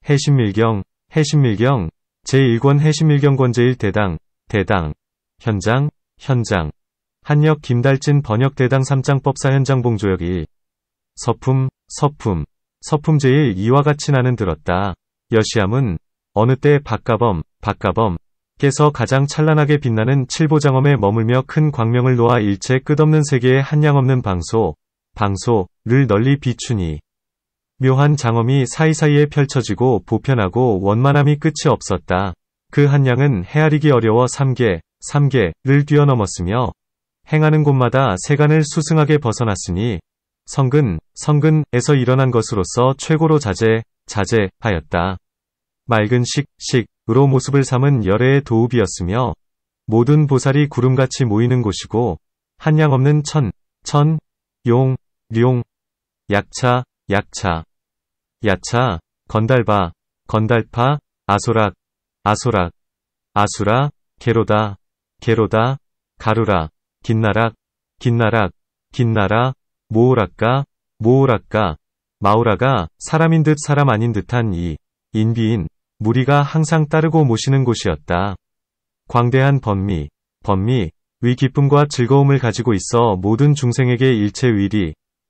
해신밀경, 해신밀경, 제1권 해신밀경 권제1 대당, 대당, 현장, 현장, 한역 김달진 번역 대당 3장 법사 현장 봉조역 1. 서품, 서품, 서품 제1 이와 같이 나는 들었다. 여시함은 어느 때 박가범, 박가범께서 가장 찬란하게 빛나는 칠보장엄에 머물며 큰 광명을 놓아 일체 끝없는 세계에 한량없는 방소를 널리 비추니 묘한 장엄이 사이사이에 펼쳐지고 보편하고 원만함이 끝이 없었다. 그 한량은 헤아리기 어려워 3개를 뛰어넘었으며 행하는 곳마다 세간을 수승하게 벗어났으니 성근에서 일어난 것으로서 최고로 자제하였다. 맑은 식으로 모습을 삼은 열애의 도읍이었으며 모든 보살이 구름같이 모이는 곳이고 한량 없는 용, 약차, 건달파, 아수라, 게로다, 가루라, 긴나라, 모오락가, 마우라가 사람인 듯 사람 아닌 듯한 이 인비인 무리가 항상 따르고 모시는 곳이었다. 광대한 번미, 위 기쁨과 즐거움을 가지고 있어 모든 중생에게 일체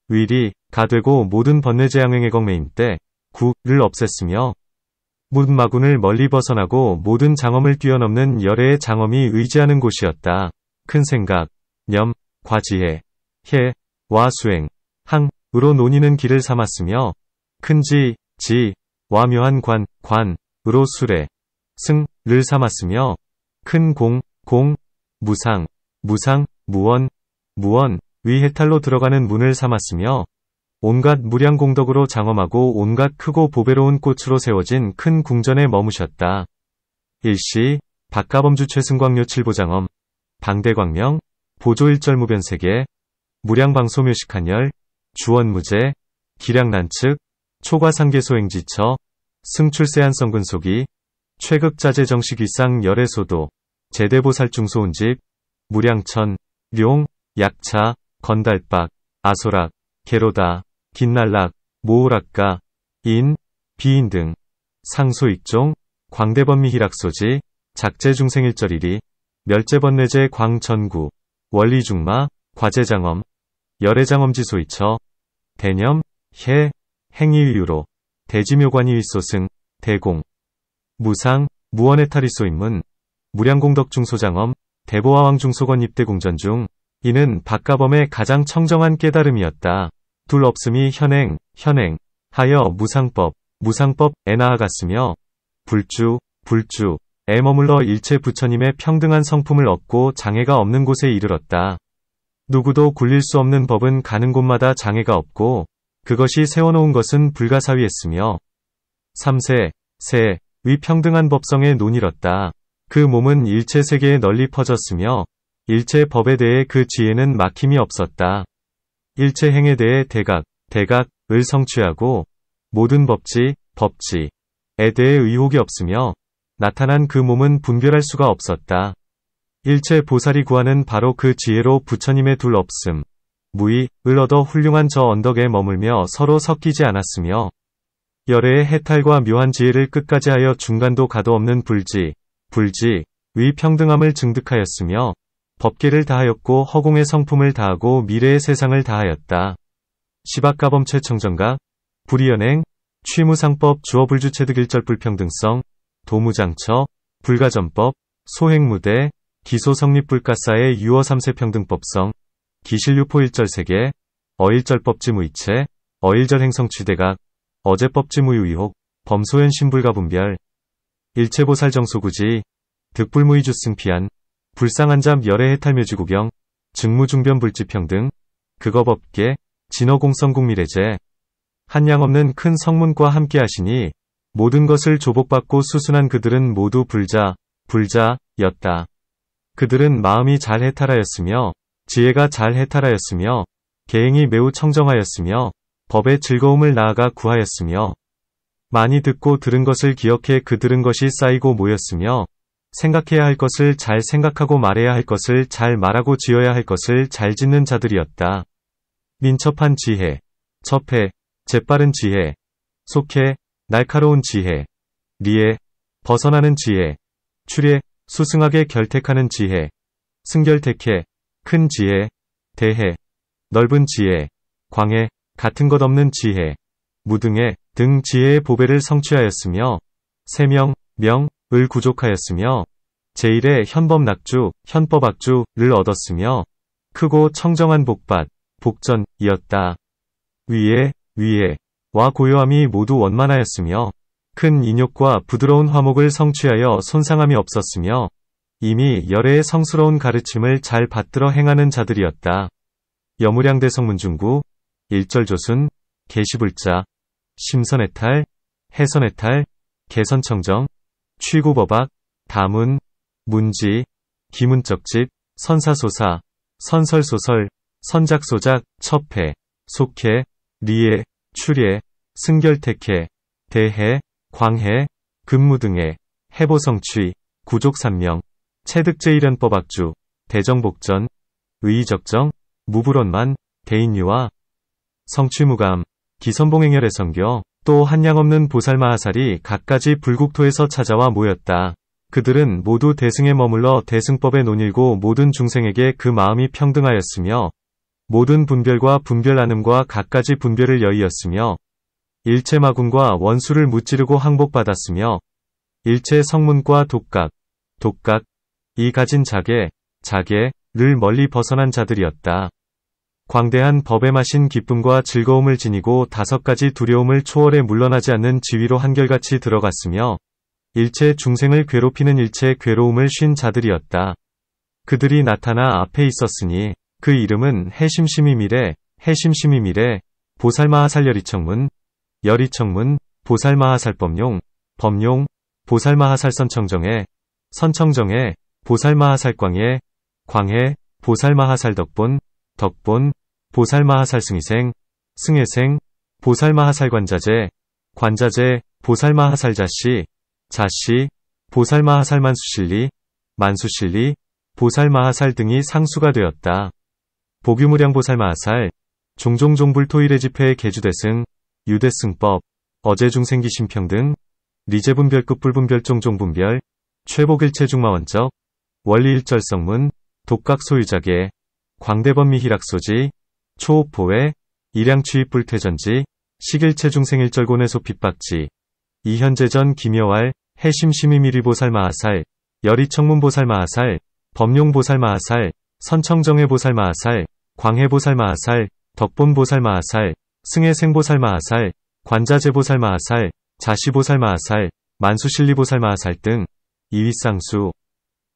위리가 되고 모든 번뇌재앙행의 경매임 때 구를 없앴으며 문마군을 멀리 벗어나고 모든 장엄을 뛰어넘는 열애의 장엄이 의지하는 곳이었다. 큰 생각, 념, 과지혜, 해와 수행, 항으로 논의는 길을 삼았으며 큰 지와 묘한 관으로 수레, 승을 삼았으며 큰 무상, 무원, 위 해탈로 들어가는 문을 삼았으며 온갖 무량공덕으로 장엄하고 온갖 크고 보배로운 꽃으로 세워진 큰 궁전에 머무셨다. 일시 박가범주 최승광요 칠보장엄 방대광명 보조일절무변세계 무량방소묘식한열 주원무제 기량난측 초과상계소행지처 승출세한성근속이 최극자재정식위상 열애소도 제대보살중소운집 무량천 약차 건달박 아소락 게로다 긴날락 모오락가 비인 등 상소익종 광대번미희락소지 작제중생일절일이 멸제번뇌제 광전구 원리중마 과제장엄 열애장엄지소이처 대념 행위유로 대지묘관이위소승 대공 무상 무원해탈이소인문 무량공덕중소장엄 대보화왕중소건 입대공전중 이는 박가범의 가장 청정한 깨달음이었다. 둘 없음이 현행하여 무상법에 나아갔으며 불주에 머물러 일체 부처님의 평등한 성품을 얻고 장애가 없는 곳에 이르렀다. 누구도 굴릴 수 없는 법은 가는 곳마다 장애가 없고 그것이 세워놓은 것은 불가사위했으며 3세 위 평등한 법성에 논이렀다. 그 몸은 일체 세계에 널리 퍼졌으며 일체 법에 대해 그 지혜는 막힘이 없었다. 일체 행에 대해 대각을 성취하고 모든 법지에 대해 의혹이 없으며 나타난 그 몸은 분별할 수가 없었다. 일체 보살이 구하는 바로 그 지혜로 부처님의 둘 없음, 무의을 얻어 훌륭한 저 언덕에 머물며 서로 섞이지 않았으며 열애의 해탈과 묘한 지혜를 끝까지 하여 중간도 가도 없는 위 평등함을 증득하였으며 법계를 다하였고 허공의 성품을 다하고 미래의 세상을 다하였다. 시박가범 최청정각, 불이연행, 취무상법 주어불주체득일절 불평등성, 도무장처, 불가전법, 소행무대, 기소성립불가사의 유어3세평등법성, 기실유포일절세계, 어일절법지무이체, 어일절행성취대각, 어제법지무유의혹, 범소현신불가분별, 일체보살정소구지, 득불무이주승피안, 불상한잡 열애해탈묘지구경, 증무중변불지평등, 극어법계, 진어공성국미래제, 한량없는 큰 성문과 함께하시니 모든 것을 조복받고 수순한 그들은 모두 불자였다. 그들은 마음이 잘 해탈하였으며 지혜가 잘 해탈하였으며 계행이 매우 청정하였으며 법의 즐거움을 나아가 구하였으며 많이 듣고 들은 것을 기억해 그 들은 것이 쌓이고 모였으며 생각해야 할 것을 잘 생각하고 말해야 할 것을 잘 말하고 지어야 할 것을 잘 짓는 자들이었다. 민첩한 지혜, 첩해, 재빠른 지혜, 속해, 날카로운 지혜. 리에, 벗어나는 지혜. 출에, 수승하게 결택하는 지혜. 승결택해, 큰 지혜. 대해, 넓은 지혜. 광해, 같은 것 없는 지혜. 무등해, 등 지혜의 보배를 성취하였으며, 세명, 명, 을 구족하였으며, 제1의 현법낙주, 현법악주를 얻었으며, 크고 청정한 복밭, 복전이었다. 위에, 와 고요함이 모두 원만하였으며, 큰 인욕과 부드러운 화목을 성취하여 손상함이 없었으며, 이미 열애의 성스러운 가르침을 잘 받들어 행하는 자들이었다. 여무량대성문중구, 일절조순, 계시불자, 심선해탈, 해선해탈, 개선청정, 취구법악, 다문, 문지, 기문적집, 선사소사, 선설소설, 선작소작, 첩해, 속해, 리에, 출예, 승결택해, 대해, 광해, 금무등해, 해보성취, 구족산명, 체득제일연법악주, 대정복전, 의의적정, 무불원만, 대인유화, 성취무감, 기선봉행열의 성교, 또 한량없는 보살마하살이 각가지 불국토에서 찾아와 모였다. 그들은 모두 대승에 머물러 대승법에 논일고 모든 중생에게 그 마음이 평등하였으며 모든 분별과 분별안음과 각가지 분별을 여의었으며 일체 마군과 원수를 무찌르고 항복받았으며 일체 성문과 독각, 이 가진 자계를 멀리 벗어난 자들이었다. 광대한 법에 마신 기쁨과 즐거움을 지니고 5가지 두려움을 초월해 물러나지 않는 지위로 한결같이 들어갔으며 일체 중생을 괴롭히는 일체 괴로움을 쉰 자들이었다. 그들이 나타나 앞에 있었으니 그 이름은 해심심이미래, 보살마하살 여리청문, 보살마하살법용, 보살마하살 선청정해, 보살마하살 광해, 보살마하살 덕본, 보살마하살 승혜생, 보살마하살 관자재, 보살마하살 자씨, 보살마하살 만수실리, 보살마하살 등이 상수가 되었다. 보규무량 보살마하살, 종종종불토일의 집회의 개주대승, 유대승법, 어제중생기심평등, 리제분별급 불분별 종종분별, 최복일체중마원적, 원리일절성문, 독각소유자계, 광대범미희락소지, 초호포회, 일양취입불퇴전지, 식일체중생일절고뇌소핍박지, 이현재전 김여왈, 해심심이미리보살마하살, 여리청문보살마하살, 법용보살마하살, 선청정해보살마하살, 광해보살마하살, 덕본보살마하살, 승혜생보살마하살, 관자재보살마하살, 자시보살마하살, 만수실리보살마하살 등 이윗상수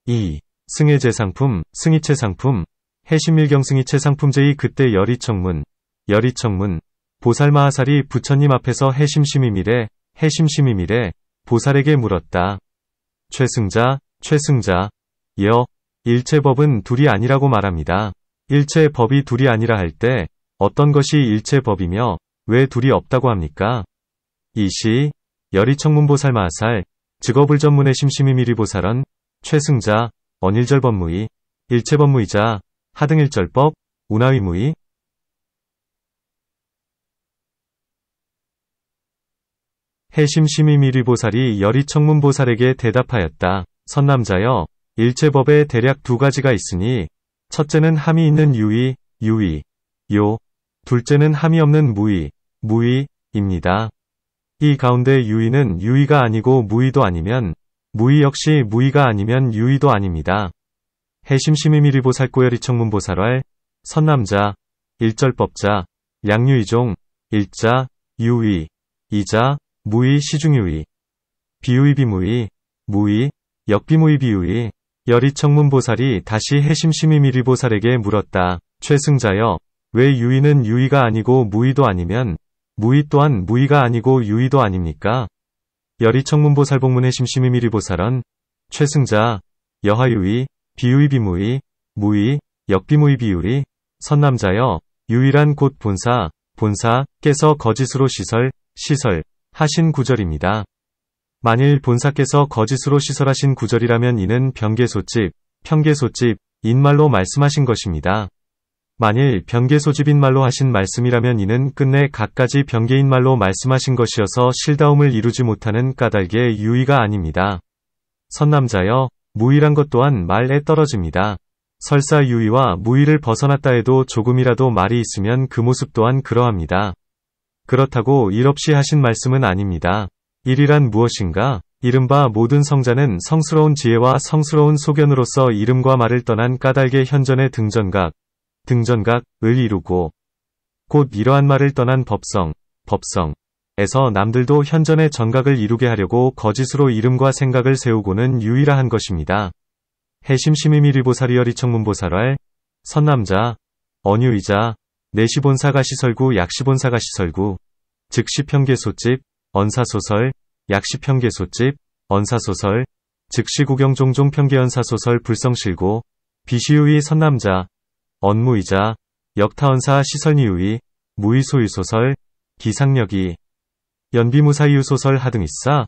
2. 승혜제상품, 승희체상품, 해심밀경승희체상품 제2 그때 여리청문, 보살마하살이 부처님 앞에서 해심심이미래, 보살에게 물었다. 최승자, 일체법은 둘이 아니라고 말합니다. 일체법이 둘이 아니라 할 때 어떤 것이 일체법이며 왜 둘이 없다고 합니까? 이시, 여리청문보살마하살, 직업을전문의 심심이미리보살언, 최승자, 언일절법무의, 일체법무이자, 하등일절법, 운하위무의, 해심심이미리보살이 여리청문보살에게 대답하였다. 선남자여, 일체법에 대략 2가지가 있으니 첫째는 함이 있는 유의, 둘째는 함이 없는 무의입니다. 이 가운데 유의는 유의가 아니고 무의도 아니면 무의 역시 무의가 아니면 유의도 아닙니다. 해심심이미리보살고여리청문보살왈, 선남자, 일절법자, 양유의종, 일자, 유의, 이자, 무의 시중유의, 비유의 비무의, 무의, 역비무의 비유의, 여리청문보살이 다시 해심심이미리보살에게 물었다. 최승자여, 왜 유의는 유의가 아니고 무의도 아니면 무의 또한 무의가 아니고 유의도 아닙니까? 여리청문보살복문 해심심이미리보살언, 최승자, 여하유의, 비유의 비무의, 무의, 역비무의 비유의, 선남자여, 유의란 곧 본사께서 거짓으로 시설하신 구절입니다. 만일 본사께서 거짓으로 시설하신 구절이라면 이는 평계소집, 인말로 말씀하신 것입니다. 만일 변계 소집인 말로 하신 말씀이라면 이는 끝내 갖가지 변계인 말로 말씀하신 것이어서 실다움을 이루지 못하는 까닭의 유의가 아닙니다. 선남자여, 무의란 것 또한 말에 떨어집니다. 설사 유의와 무의를 벗어났다 해도 조금이라도 말이 있으면 그 모습 또한 그러합니다. 그렇다고 일 없이 하신 말씀은 아닙니다. 일이란 무엇인가? 이른바 모든 성자는 성스러운 지혜와 성스러운 소견으로서 이름과 말을 떠난 까닭의 현전의 등전각을 이루고 곧 이러한 말을 떠난 법성에서 남들도 현전의 전각을 이루게 하려고 거짓으로 이름과 생각을 세우고는 유의라 한 것입니다. 해심심이미리보살이여리청문보살왈 선남자 언유이자 내시본사가시설구 약시본사가시설구 즉시평계소집 언사소설 약시평계소집 언사소설 즉시구경종종평계언사소설 불성실고 비시유의 선남자 언무이자 역타언사 시설니유의 무의소유소설 기상력이 연비무사이유소설 하등있사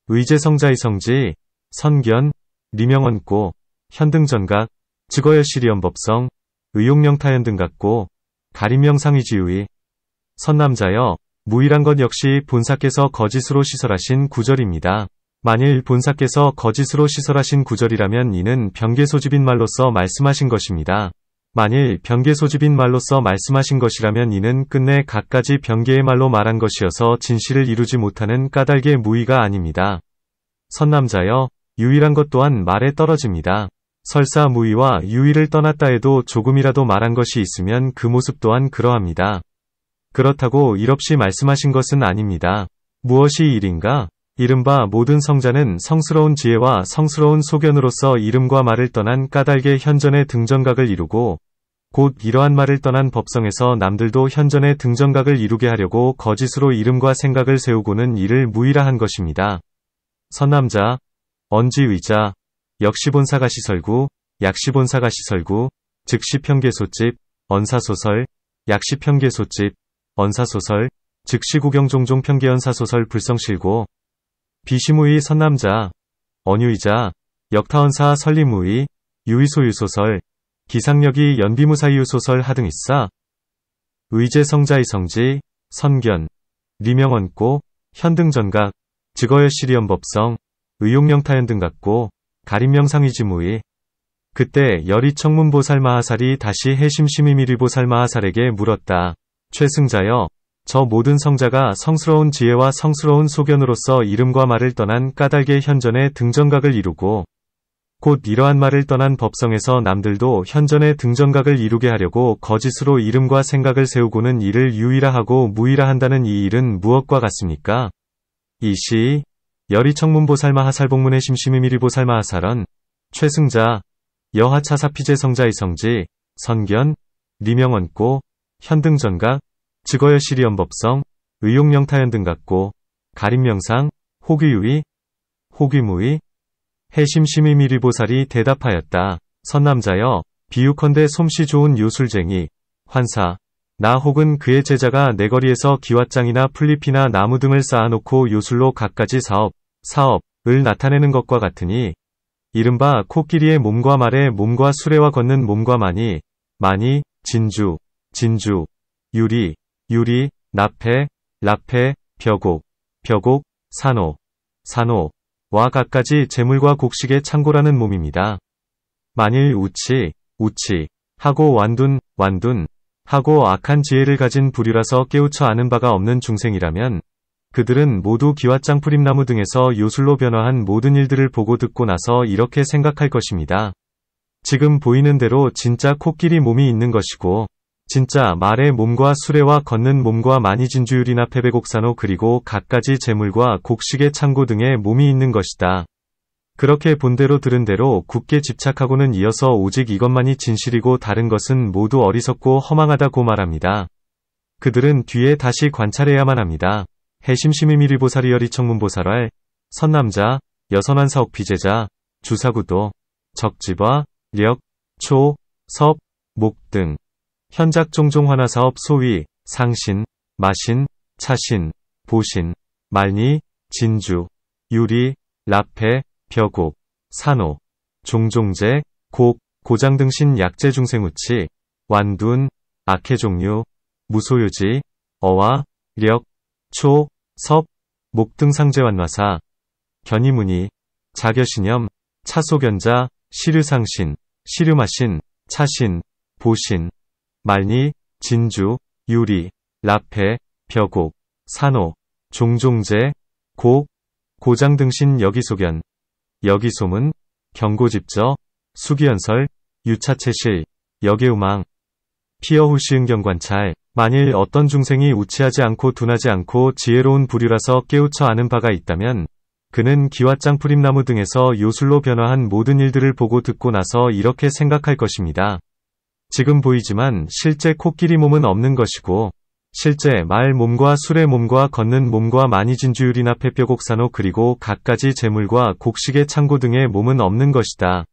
의제성자의 성지 선견 리명언고 현등전각 즉어여시리언법성 의용령타현등각고 가림명상의지유의 선남자여 무의란 것 역시 본사께서 거짓으로 시설하신 구절입니다. 만일 본사께서 거짓으로 시설하신 구절이라면 이는 변계소집인 말로써 말씀하신 것입니다. 만일 변계소집인 말로써 말씀하신 것이라면 이는 끝내 갖가지 변계의 말로 말한 것이어서 진실을 이루지 못하는 까닭의 무의가 아닙니다. 선남자여, 유의란 것 또한 말에 떨어집니다. 설사 무의와 유의를 떠났다 해도 조금이라도 말한 것이 있으면 그 모습 또한 그러합니다. 그렇다고 일 없이 말씀하신 것은 아닙니다. 무엇이 일인가? 이른바 모든 성자는 성스러운 지혜와 성스러운 소견으로서 이름과 말을 떠난 까닭의 현전의 등전각을 이루고 곧 이러한 말을 떠난 법성에서 남들도 현전의 등전각을 이루게 하려고 거짓으로 이름과 생각을 세우고는 이를 무의라 한 것입니다. 선남자 언지의자 역시본사가시설구 약시본사가시설구 즉시평계소집 언사소설 약시평계소집 언사소설 즉시구경종종평계언사소설 불성실고 비시무의 선남자 언유이자 역타언사 설리무의 유의소유소설 기상력이 연비무사이유소설 하등있사 의제성자의 성지 선견 리명언고 현등전각 즉어여시리언법성 의용령타현등각고 가림명상의지무의 그때 여리청문보살마하살이 다시 해심심이미리보살마하살에게 물었다. 최승자여, 저 모든 성자가 성스러운 지혜와 성스러운 소견으로서 이름과 말을 떠난 까닭의 현전의 등전각을 이루고 곧 이러한 말을 떠난 법성에서 남들도 현전의 등전각을 이루게 하려고 거짓으로 이름과 생각을 세우고는 이를 유의라 하고 무의라 한다는 이 일은 무엇과 같습니까? 이시 여리청문보살마하살복문의 심심이미리보살마하살은 최승자 여하차사피제성자의 성지 선견 리명언고 현등전각 즉어여시리언법성 의용령타현등각고 가림명상 호귀유의 호귀무의 해심심이미리보살이 대답하였다. 선남자여, 비유컨대 솜씨 좋은 요술쟁이 환사 나 혹은 그의 제자가 내거리에서 기왓장이나 풀잎이나 나무 등을 쌓아놓고 요술로 갖가지 사업을 나타내는 것과 같으니 이른바 코끼리의 몸과 말의 몸과 수레와 걷는 몸과 많이 진주 유리 납해 벼곡 산호와 갖가지 재물과 곡식의 창고라는 몸입니다. 만일 우치 하고 완둔 하고 악한 지혜를 가진 부류라서 깨우쳐 아는 바가 없는 중생이라면 그들은 모두 기왓장 풀잎나무 등에서 요술로 변화한 모든 일들을 보고 듣고 나서 이렇게 생각할 것입니다. 지금 보이는 대로 진짜 코끼리 몸이 있는 것이고 진짜 말의 몸과 수레와 걷는 몸과 많이 진주유리나 패배곡산호 그리고 갖가지 재물과 곡식의 창고 등의 몸이 있는 것이다. 그렇게 본대로 들은 대로 굳게 집착하고는 이어서 오직 이것만이 진실이고 다른 것은 모두 어리석고 허망하다고 말합니다. 그들은 뒤에 다시 관찰해야만 합니다. 해심심이미리보살이여리청문보살왈 선남자 여선한사옥피제자 주사구도 적지과 력 초 섭 목 등 현작종종환화사업 소위 상신 마신 차신 보신 말니 진주 유리 납해 벼곡 산호 종종제 고장 등신 약재 중생우치 완둔, 악해 종류, 무소유지, 어와, 력, 초, 섭, 목 등 상제완화사, 견이무니, 자겨신염, 차소견자, 시류상신, 시류마신, 차신, 보신, 말니, 진주, 유리, 라페, 벼곡, 산호, 종종제, 곡, 고장등신 여기소견, 여기소문, 경고집저, 수기연설, 유차체실, 여계우망, 피어후시응경관찰. 만일 어떤 중생이 우치하지 않고 둔하지 않고 지혜로운 부류라서 깨우쳐 아는 바가 있다면 그는 기왓장푸림나무 등에서 요술로 변화한 모든 일들을 보고 듣고 나서 이렇게 생각할 것입니다. 지금 보이지만 실제 코끼리 몸은 없는 것이고 실제 말 몸과 수레 몸과 걷는 몸과 만이진주율이나 폐뼈곡산호 그리고 갖가지 재물과 곡식의 창고 등의 몸은 없는 것이다.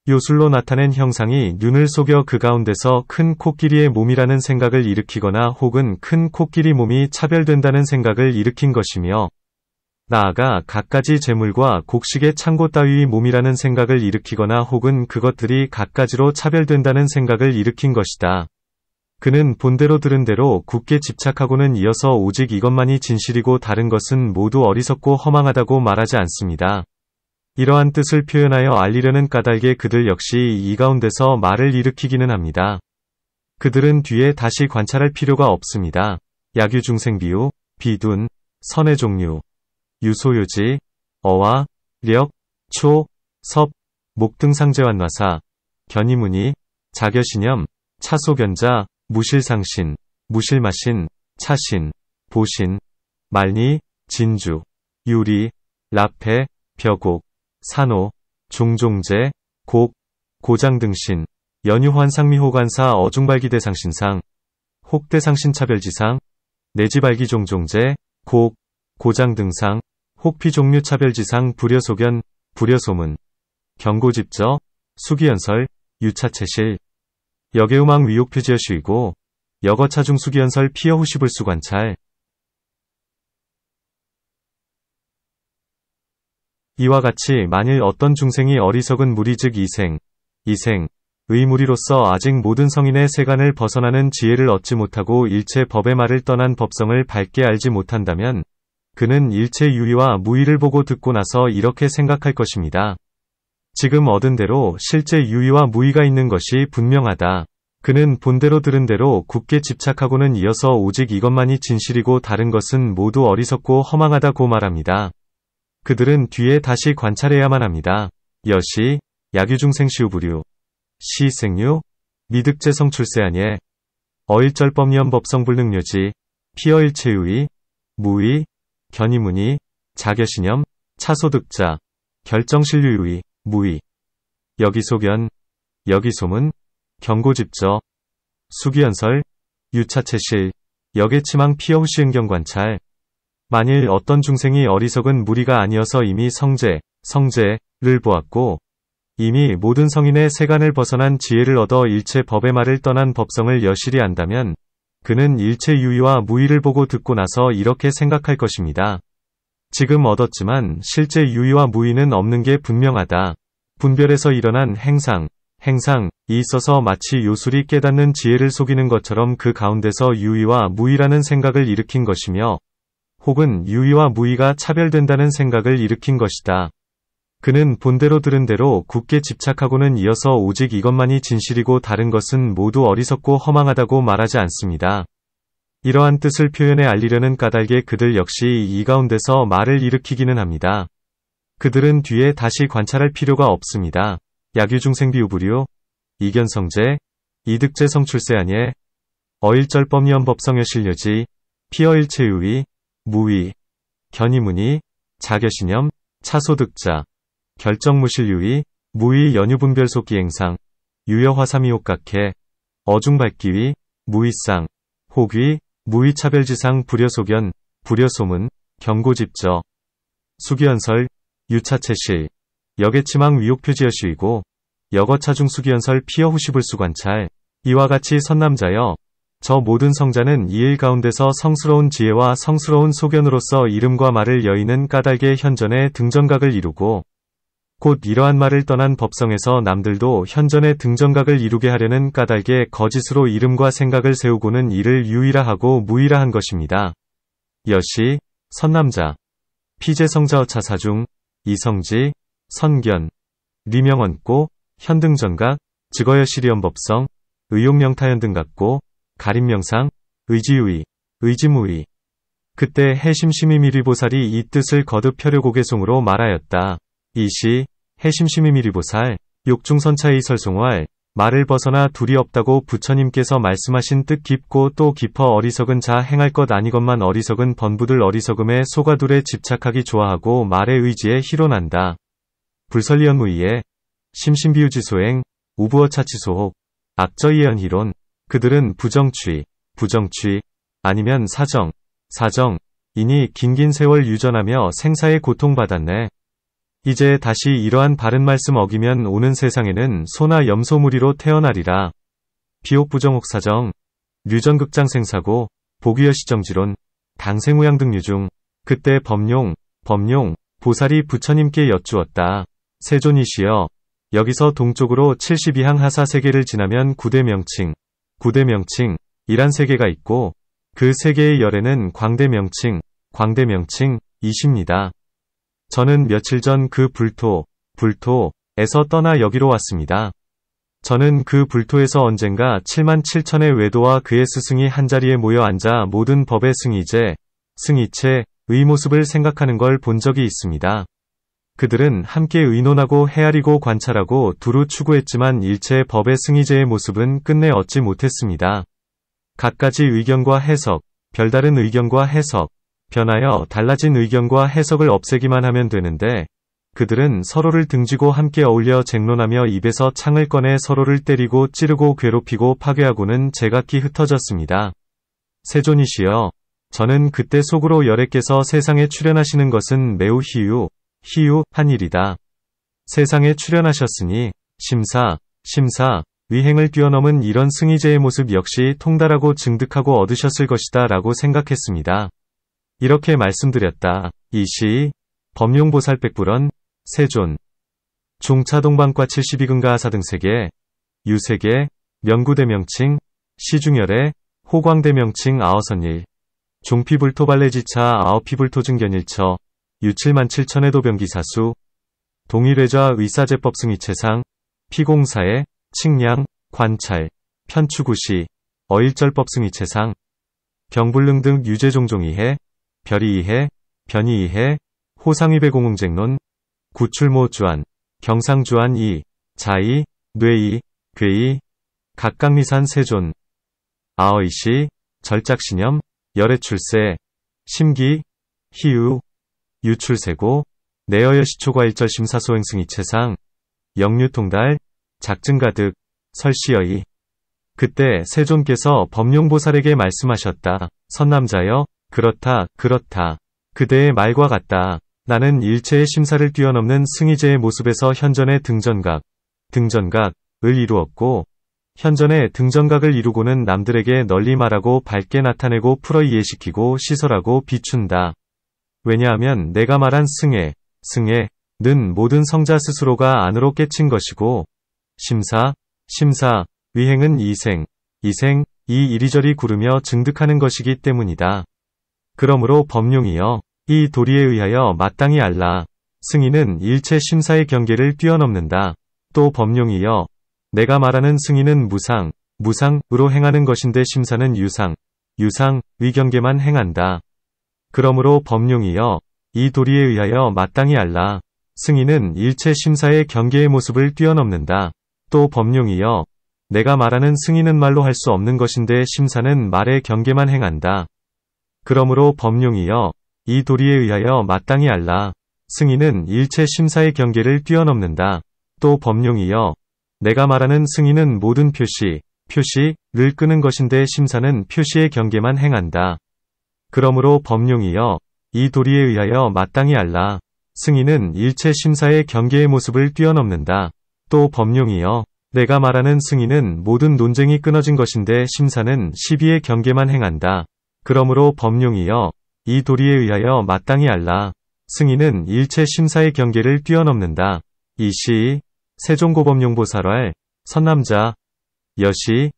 요술로 나타낸 형상이 눈을 속여 그 가운데서 큰 코끼리의 몸이라는 생각을 일으키거나 혹은 큰 코끼리 몸이 차별된다는 생각을 일으킨 것이며 나아가 갖가지 재물과 곡식의 창고 따위의 몸이라는 생각을 일으키거나 혹은 그것들이 갖가지로 차별된다는 생각을 일으킨 것이다. 그는 본대로 들은 대로 굳게 집착하고는 이어서 오직 이것만이 진실이고 다른 것은 모두 어리석고 허망하다고 말하지 않습니다. 이러한 뜻을 표현하여 알리려는 까닭에 그들 역시 이 가운데서 말을 일으키기는 합니다. 그들은 뒤에 다시 관찰할 필요가 없습니다. 약유중생비유, 비둔, 선의 종류, 유소유지, 어와, 력, 초, 섭, 목 등 상제완화사, 견이무니, 자겨신염, 차소견자, 무실상신, 무실마신, 차신, 보신, 말니, 진주, 유리, 라페, 벼곡, 산호, 종종제, 곡, 고장등신, 연유환상미호관사 어중발기대상신상, 혹대상신차별지상, 내지발기종종제, 곡, 고장등상, 혹피종류차별지상 불여소견, 불여소문, 경고집저, 수기연설, 유차체실, 여계우망 위옥표지여쉬이고, 여거차중 수기연설 피어후시불수관찰. 이와 같이 만일 어떤 중생이 어리석은 무리 즉 이생, 의 무리로서 아직 모든 성인의 세간을 벗어나는 지혜를 얻지 못하고 일체 법의 말을 떠난 법성을 밝게 알지 못한다면 그는 일체 유의와 무의를 보고 듣고 나서 이렇게 생각할 것입니다. 지금 얻은 대로 실제 유의와 무의가 있는 것이 분명하다. 그는 본대로 들은 대로 굳게 집착하고는 이어서 오직 이것만이 진실이고 다른 것은 모두 어리석고 허망하다고 말합니다. 그들은 뒤에 다시 관찰해야만 합니다. 여시, 약유중생시우부류, 시생류, 미득재성출세하예, 어일절법리언법성불능묘지, 피어일체유의, 무의, 견이무니, 자겨신염, 차소득자, 결정신류유의, 무의, 여기소견, 여기소문, 경고집저, 수기연설, 유차체실, 여계치망 피어후시응경관찰. 만일 어떤 중생이 어리석은 무리가 아니어서 이미 성제를 보았고 이미 모든 성인의 세간을 벗어난 지혜를 얻어 일체 법의 말을 떠난 법성을 여실히 안다면 그는 일체 유의와 무의를 보고 듣고 나서 이렇게 생각할 것입니다. 지금 얻었지만 실제 유의와 무의는 없는 게 분명하다. 분별에서 일어난 행상이 있어서 마치 요술이 깨닫는 지혜를 속이는 것처럼 그 가운데서 유의와 무의라는 생각을 일으킨 것이며 혹은 유의와 무의가 차별된다는 생각을 일으킨 것이다. 그는 본대로 들은 대로 굳게 집착하고는 이어서 오직 이것만이 진실이고 다른 것은 모두 어리석고 허망하다고 말하지 않습니다. 이러한 뜻을 표현해 알리려는 까닭에 그들 역시 이 가운데서 말을 일으키기는 합니다. 그들은 뒤에 다시 관찰할 필요가 없습니다. 약유중생비유부류, 이견성제, 이득재성출세하예, 어일절법리언법성여실려지, 피어일체유의, 무의, 견이무니, 자겨신염, 차소득자, 결정무실유의, 무의 연유분별속기행상, 유여화삼이옥각해, 어중발기위, 무의상, 혹위, 무의차별지상 불여소견, 불여소문, 경고집저, 수기연설, 유차체실, 여계치망 위옥표지여쉬이고, 여거차중 수기연설 피어후시불수관찰. 이와 같이 선남자여, 저 모든 성자는 이 일 가운데서 성스러운 지혜와 성스러운 소견으로서 이름과 말을 여의는 까닭의 현전에 등전각을 이루고 곧 이러한 말을 떠난 법성에서 남들도 현전의 등정각을 이루게 하려는 까닭에 거짓으로 이름과 생각을 세우고는 이를 유일하하고 무일하한 것입니다. 여시, 선남자, 피제성자어차사중, 이성지, 선견, 리명언고, 현등정각, 즉어여시리언법성, 의용명타현등각고, 가림명상, 의지의, 의지무의. 그때 해심심이미리보살이 이 뜻을 거듭 펴려고개송으로 말하였다. 이시, 해심심이미리보살, 욕중선차의 설송활, 말을 벗어나 둘이 없다고 부처님께서 말씀하신 뜻 깊고 또 깊어 어리석은 자 행할 것 아니건만 어리석은 번부들 어리석음에 소가둘에 집착하기 좋아하고 말의 의지에 희론한다. 불설리언무이에, 심심비유지소행, 우부어차치소혹, 악저이언희론, 그들은 부정취, 아니면 사정이니 긴긴 세월 유전하며 생사에 고통받았네. 이제 다시 이러한 바른 말씀 어기면 오는 세상에는 소나 염소무리로 태어나리라. 비옥부정옥사정, 류전극장생사고, 복위여시정지론, 당생우양 등 유중, 그때 범용, 보살이 부처님께 여쭈었다. 세존이시여, 여기서 동쪽으로 72항 하사 세계를 지나면 구대명칭, 이란 세계가 있고, 그 세계의 열애는 광대명칭이십니다. 저는 며칠 전 그 불토에서 떠나 여기로 왔습니다. 저는 그 불토에서 언젠가 7만 7천의 외도와 그의 스승이 한자리에 모여 앉아 모든 법의 승이체의 모습을 생각하는 걸 본 적이 있습니다. 그들은 함께 의논하고 헤아리고 관찰하고 두루 추구했지만 일체의 법의 승이제의 모습은 끝내 얻지 못했습니다. 갖가지 의견과 해석, 별다른 의견과 해석, 변하여 달라진 의견과 해석을 없애기만 하면 되는데, 그들은 서로를 등지고 함께 어울려 쟁론하며 입에서 창을 꺼내 서로를 때리고 찌르고 괴롭히고 파괴하고는 제각기 흩어졌습니다. 세존이시여, 저는 그때 속으로 열애께서 세상에 출현하시는 것은 매우 희유한 일이다. 세상에 출현하셨으니 심사, 위행을 뛰어넘은 이런 승이제의 모습 역시 통달하고 증득하고 얻으셨을 것이다 라고 생각했습니다. 이렇게 말씀드렸다. 이시, 법용보살백불언, 세존, 종차동방과 72근가 하사 등 세계, 유세계, 명구대명칭, 시중열애, 호광대명칭 아어선일, 종피불토발레지차 아어피불토증견일처, 유7만 7천의 도병기사수, 동일회좌 의사제법 승이체상, 피공사에, 칙량, 관찰, 편추구시, 어일절법 승이체상, 경불능 등 유제종종이해, 별이이해, 변이이해, 호상위배공응쟁론, 구출모주안, 경상주안 이, 자이, 뇌이, 괴이, 각각리산 세존, 아어이시, 절작신념, 열애출세, 심기, 희유, 유출세고, 내어여시초과일절 심사소행승이체상, 영유통달, 작증가득, 설시여이. 그때 세존께서 법용보살에게 말씀하셨다. 선남자여, 그렇다. 그대의 말과 같다. 나는 일체의 심사를 뛰어넘는 승이제의 모습에서 현전의 등전각을 이루었고, 현전의 등전각을 이루고는 남들에게 널리 말하고 밝게 나타내고 풀어 이해시키고 시설하고 비춘다. 왜냐하면 내가 말한 승애는 모든 성자 스스로가 안으로 깨친 것이고, 심사, 위행은 이생, 이 이리저리 구르며 증득하는 것이기 때문이다. 그러므로 법용이여, 이 도리에 의하여 마땅히 알라. 승인은 일체 심사의 경계를 뛰어넘는다. 또 법용이여, 내가 말하는 승인은 무상으로 행하는 것인데 심사는 유상의 경계만 행한다. 그러므로 법용이여, 이 도리에 의하여 마땅히 알라. 승인은 일체 심사의 경계의 모습을 뛰어넘는다. 또 법용이여, 내가 말하는 승인은 말로 할 수 없는 것인데 심사는 말의 경계만 행한다. 그러므로 법용이여, 이 도리에 의하여 마땅히 알라. 승인은 일체 심사의 경계를 뛰어넘는다. 또 법용이여, 내가 말하는 승인은 모든 표시를 끄는 것인데 심사는 표시의 경계만 행한다. 그러므로 법용이여, 이 도리에 의하여 마땅히 알라. 승인은 일체 심사의 경계의 모습을 뛰어넘는다. 또 법용이여, 내가 말하는 승인은 모든 논쟁이 끊어진 것인데 심사는 시비의 경계만 행한다. 그러므로 법용이여, 이 도리에 의하여 마땅히 알라. 승인은 일체 심사의 경계를 뛰어넘는다. 이시, 세종고법용보살활, 선남자, 여시,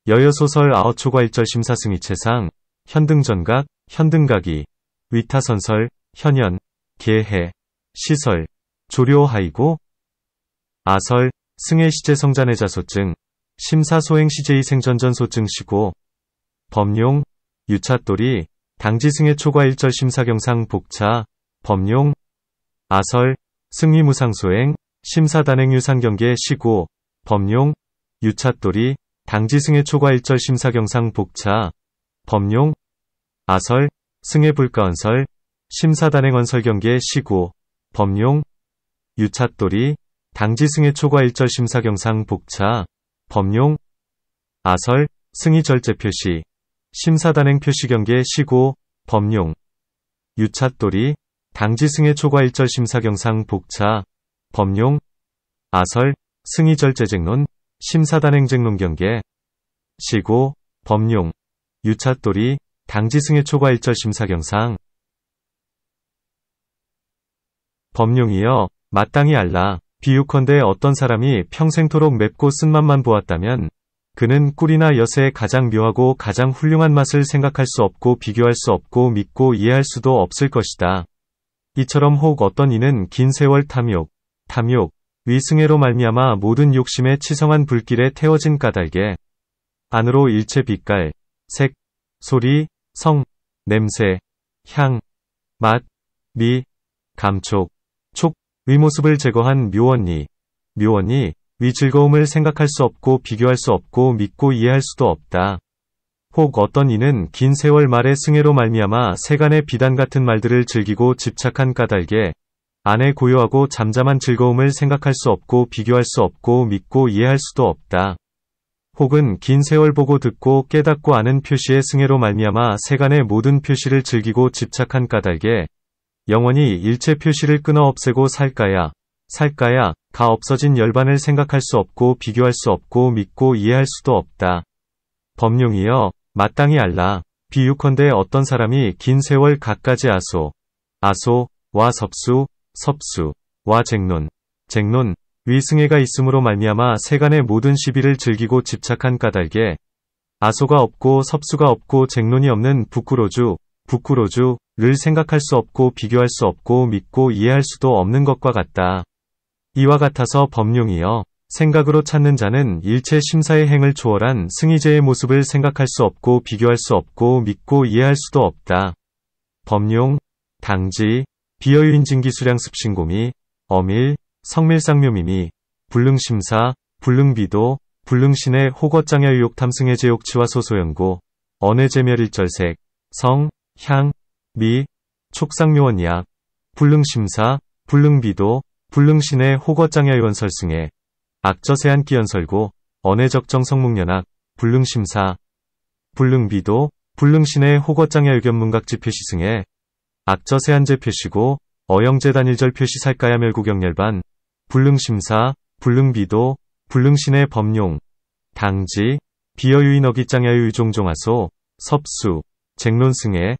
여여소설 아어초과 1절 심사승이체상, 현등전각, 현등각이, 위타선설, 현연, 계해, 시설, 조료하이고, 아설, 승의 시제성자내자소증, 심사소행시제의 생전전소증시고, 범용, 유차돌이, 당지승의 초과 1절 심사경상 복차, 범용, 아설, 승위무상소행, 심사단행유상경계 시고, 범용, 유차돌이, 당지승의 초과 1절 심사경상 복차, 범용, 아설, 승의 불가언설, 심사단행언설경계 시고, 범용, 유차돌이, 당지승의 초과 1절 심사경상 복차, 범용, 아설, 승의 절제표시, 심사단행 표시경계 시고, 범용, 유차돌이, 당지승의 초과 1절 심사경상 복차, 범용, 아설, 승의 절제쟁론, 심사단행쟁론경계 시고, 범용, 유차돌이, 당지승의 초과 1절 심사경상 범용이여, 마땅히 알라. 비유컨대 어떤 사람이 평생토록 맵고 쓴맛만 보았다면 그는 꿀이나 엿의 가장 묘하고 가장 훌륭한 맛을 생각할 수 없고 비교할 수 없고 믿고 이해할 수도 없을 것이다. 이처럼 혹 어떤 이는 긴 세월 탐욕, 위승회로 말미암아 모든 욕심에 치성한 불길에 태워진 까닭에 안으로 일체 빛깔, 색, 소리, 성, 냄새, 향, 맛, 미, 감촉, 촉, 위모습을 제거한 묘원이 위 즐거움을 생각할 수 없고 비교할 수 없고 믿고 이해할 수도 없다. 혹 어떤 이는 긴 세월 말의 승회로 말미암아 세간의 비단 같은 말들을 즐기고 집착한 까닭에 안에 고요하고 잠잠한 즐거움을 생각할 수 없고 비교할 수 없고 믿고 이해할 수도 없다. 혹은 긴 세월 보고 듣고 깨닫고 아는 표시의 승회로 말미암아 세간의 모든 표시를 즐기고 집착한 까닭에 영원히 일체 표시를 끊어 없애고 살까야 가 없어진 열반을 생각할 수 없고 비교할 수 없고 믿고 이해할 수도 없다. 범용이여, 마땅히 알라. 비유컨대 어떤 사람이 긴 세월 갖가지 아소와 섭수와 쟁론, 위승회가 있음으로 말미암아 세간의 모든 시비를 즐기고 집착한 까닭에 아소가 없고 섭수가 없고 쟁론이 없는 부쿠로주를 생각할 수 없고 비교할 수 없고 믿고 이해할 수도 없는 것과 같다. 이와 같아서 범용이여, 생각으로 찾는 자는 일체 심사의 행을 초월한 승의제의 모습을 생각할 수 없고 비교할 수 없고 믿고 이해할 수도 없다. 범용, 당지, 비여유인진기수량습신고미, 어밀, 성밀상묘미미, 불능심사, 불능비도, 불능신의 호거장야유욕탐승의제욕치와 소소연고, 언해제멸일절색, 성, 향, 미, 촉상묘원약, 불능심사, 불능비도, 불능신의 호거장야유원설승에, 악저세한기연설고, 언해적정성묵연악, 불능심사, 불능비도, 불능신의 호거장야유견문각지표시승에, 악저세한제표시고, 어영제단일절 표시살가야멸구경열반, 불능심사, 불능비도, 불능신의 범용, 당지, 비여유인어기장야유유종종하소, 섭수, 쟁론승에,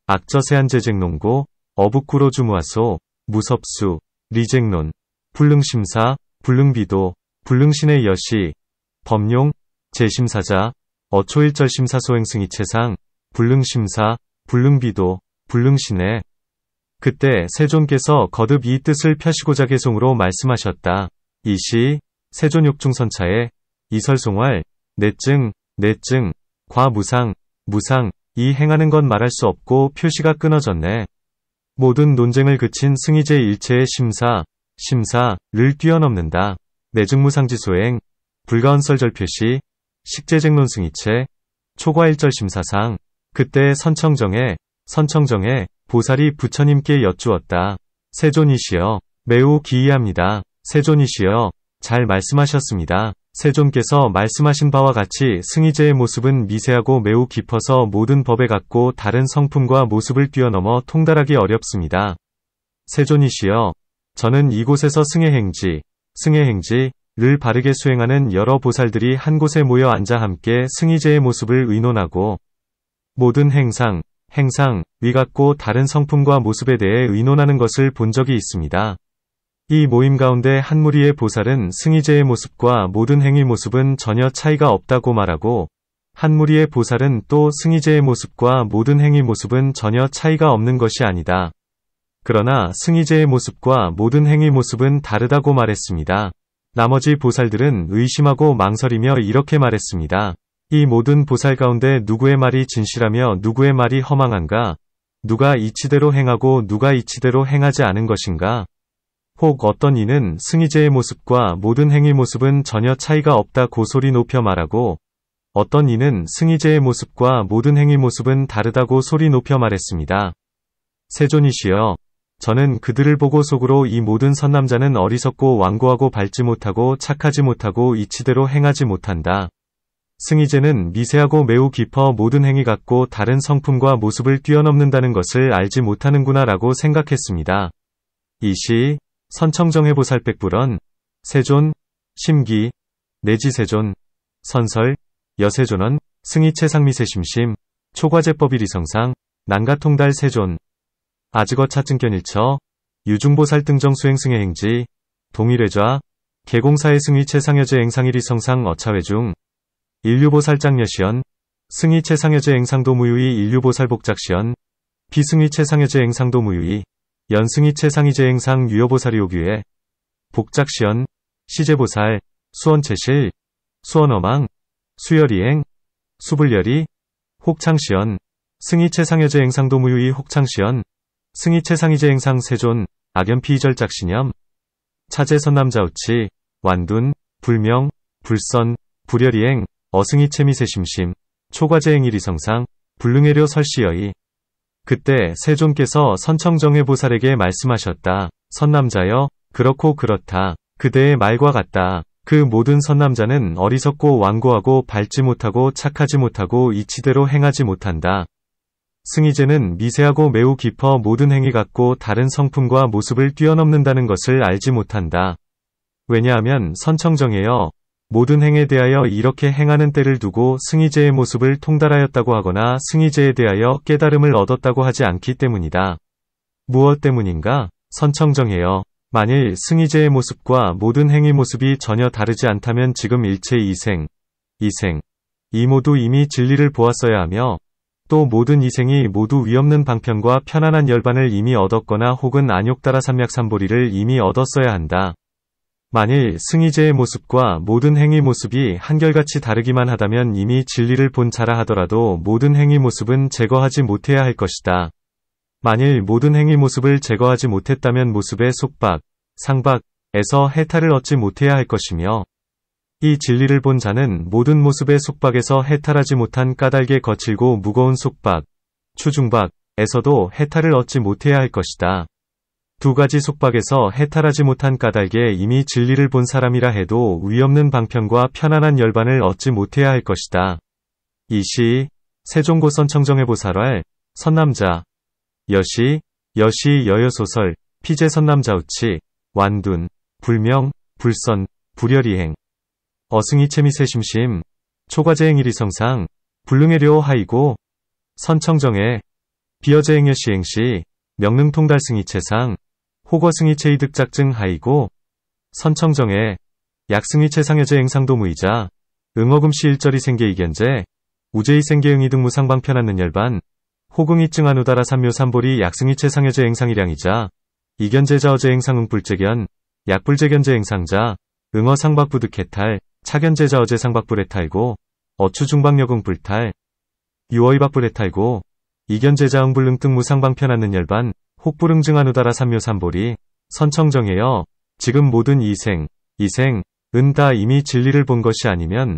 악저세한제쟁론고, 어북구로주무하소, 무섭수, 리쟁론, 불능심사, 불능비도, 불능신의 여시, 범용, 제심사자, 어초일절심사소행승이체상, 불능심사, 불능비도, 불능신의 그때 세존께서 거듭 이 뜻을 펴시고자 개송으로 말씀하셨다. 이시, 세존욕중선차에, 이설송활, 내증, 과무상, 이 행하는 건 말할 수 없고 표시가 끊어졌네. 모든 논쟁을 그친 승의제 일체의 심사를 뛰어넘는다. 내증무상지소행, 불가언설절표시, 식제쟁론승이체, 초과일절심사상. 그때 선청정에 보살이 부처님께 여쭈었다. 세존이시여, 매우 기이합니다. 세존이시여, 잘 말씀하셨습니다. 세존께서 말씀하신 바와 같이 승의제의 모습은 미세하고 매우 깊어서 모든 법에 갖고 다른 성품과 모습을 뛰어넘어 통달하기 어렵습니다. 세존이시여, 저는 이곳에서 승의행지를 바르게 수행하는 여러 보살들이 한 곳에 모여 앉아 함께 승의제의 모습을 의논하고 모든 위 갖고 다른 성품과 모습에 대해 의논하는 것을 본 적이 있습니다. 이 모임 가운데 한 무리의 보살은 승희제의 모습과 모든 행위 모습은 전혀 차이가 없다고 말하고, 한 무리의 보살은 또 승희제의 모습과 모든 행위 모습은 전혀 차이가 없는 것이 아니다. 그러나 승희제의 모습과 모든 행위 모습은 다르다고 말했습니다. 나머지 보살들은 의심하고 망설이며 이렇게 말했습니다. 이 모든 보살 가운데 누구의 말이 진실하며 누구의 말이 허망한가? 누가 이치대로 행하고 누가 이치대로 행하지 않은 것인가? 혹 어떤 이는 승희제의 모습과 모든 행위 모습은 전혀 차이가 없다고 소리 높여 말하고, 어떤 이는 승희제의 모습과 모든 행위 모습은 다르다고 소리 높여 말했습니다. 세존이시여, 저는 그들을 보고 속으로 이 모든 선남자는 어리석고 완고하고 밝지 못하고 착하지 못하고 이치대로 행하지 못한다. 승희제는 미세하고 매우 깊어 모든 행위 같고 다른 성품과 모습을 뛰어넘는다는 것을 알지 못하는구나 라고 생각했습니다. 이시 선청정해보살백불언, 세존, 심기, 내지세존, 선설, 여세존언, 승희체상미세심심, 초과제법일이성상, 난가통달 세존, 아즈거차증견일처, 유중보살등정수행승의 행지, 동일회좌, 개공사의 승희체상여제 행상일이성상 어차회중, 인류보살장여시연, 승희체상여제 행상도무유의 인류보살복작시연, 비승희체상여제 행상도무유의, 연승희체상이제 행상 유여보살이오규에, 복작시연, 시제보살, 수원체실, 수원어망, 수열이행, 수불열이, 혹창시연, 승희체상여제 행상도무유의 혹창시연, 승희체상이제 행상 세존, 악연피이절작신염, 차제선남자우치, 완둔, 불명, 불선, 불열이행, 어승희체미세심심, 초과제행일이성상, 불능해료 설시여이. 그때 세존께서 선청정해보살에게 말씀하셨다. 선남자여, 그렇고 그렇다. 그대의 말과 같다. 그 모든 선남자는 어리석고 완고하고 밝지 못하고 착하지 못하고 이치대로 행하지 못한다. 승희제는 미세하고 매우 깊어 모든 행위 같고 다른 성품과 모습을 뛰어넘는다는 것을 알지 못한다. 왜냐하면 선청정해여, 모든 행에 대하여 이렇게 행하는 때를 두고 승희제의 모습을 통달하였다고 하거나 승희제에 대하여 깨달음을 얻었다고 하지 않기 때문이다. 무엇 때문인가? 선청정해여, 만일 승희제의 모습과 모든 행위 모습이 전혀 다르지 않다면 지금 일체 이생, 이 모두 이미 진리를 보았어야 하며, 또 모든 이생이 모두 위없는 방편과 편안한 열반을 이미 얻었거나 혹은 안욕따라 삼약삼보리를 이미 얻었어야 한다. 만일 승희제의 모습과 모든 행위 모습이 한결같이 다르기만 하다면 이미 진리를 본 자라 하더라도 모든 행위 모습은 제거하지 못해야 할 것이다. 만일 모든 행위 모습을 제거하지 못했다면 모습의 속박, 상박에서 해탈을 얻지 못해야 할 것이며, 이 진리를 본 자는 모든 모습의 속박에서 해탈하지 못한 까닭에 거칠고 무거운 속박, 추중박에서도 해탈을 얻지 못해야 할 것이다. 두 가지 속박에서 해탈하지 못한 까닭에 이미 진리를 본 사람이라 해도 위없는 방편과 편안한 열반을 얻지 못해야 할 것이다. 이시, 세종고선청정해보살왈, 선남자, 여시, 여여소설, 피제선남자우치, 완둔, 불명, 불선, 불열이행, 어승희체미세심심, 초과제행일이성상, 불능해료 하이고, 선청정해, 비여제행여시행시, 명능통달승희체상, 호거승희체이득작증 하이고, 선청정해, 약승희체상여제 행상도무이자, 응어금시 일절이 생계이견제, 우제이생계응이 등 무상방편하는 열반, 호궁이증하누다라 삼묘삼보리 약승희체상여제 행상이량이자, 이견제자어제 행상응불제견, 약불제견제 행상자, 응어상박부득해탈, 차견제자어제 상박불해탈고, 어추중박여궁불탈, 유어이박불해탈고, 이견제자응불능 등 무상방편하는 열반, 혹불응증하누다라 삼묘삼보리, 선청정해여, 지금 모든 이생은 다 이미 진리를 본 것이 아니면,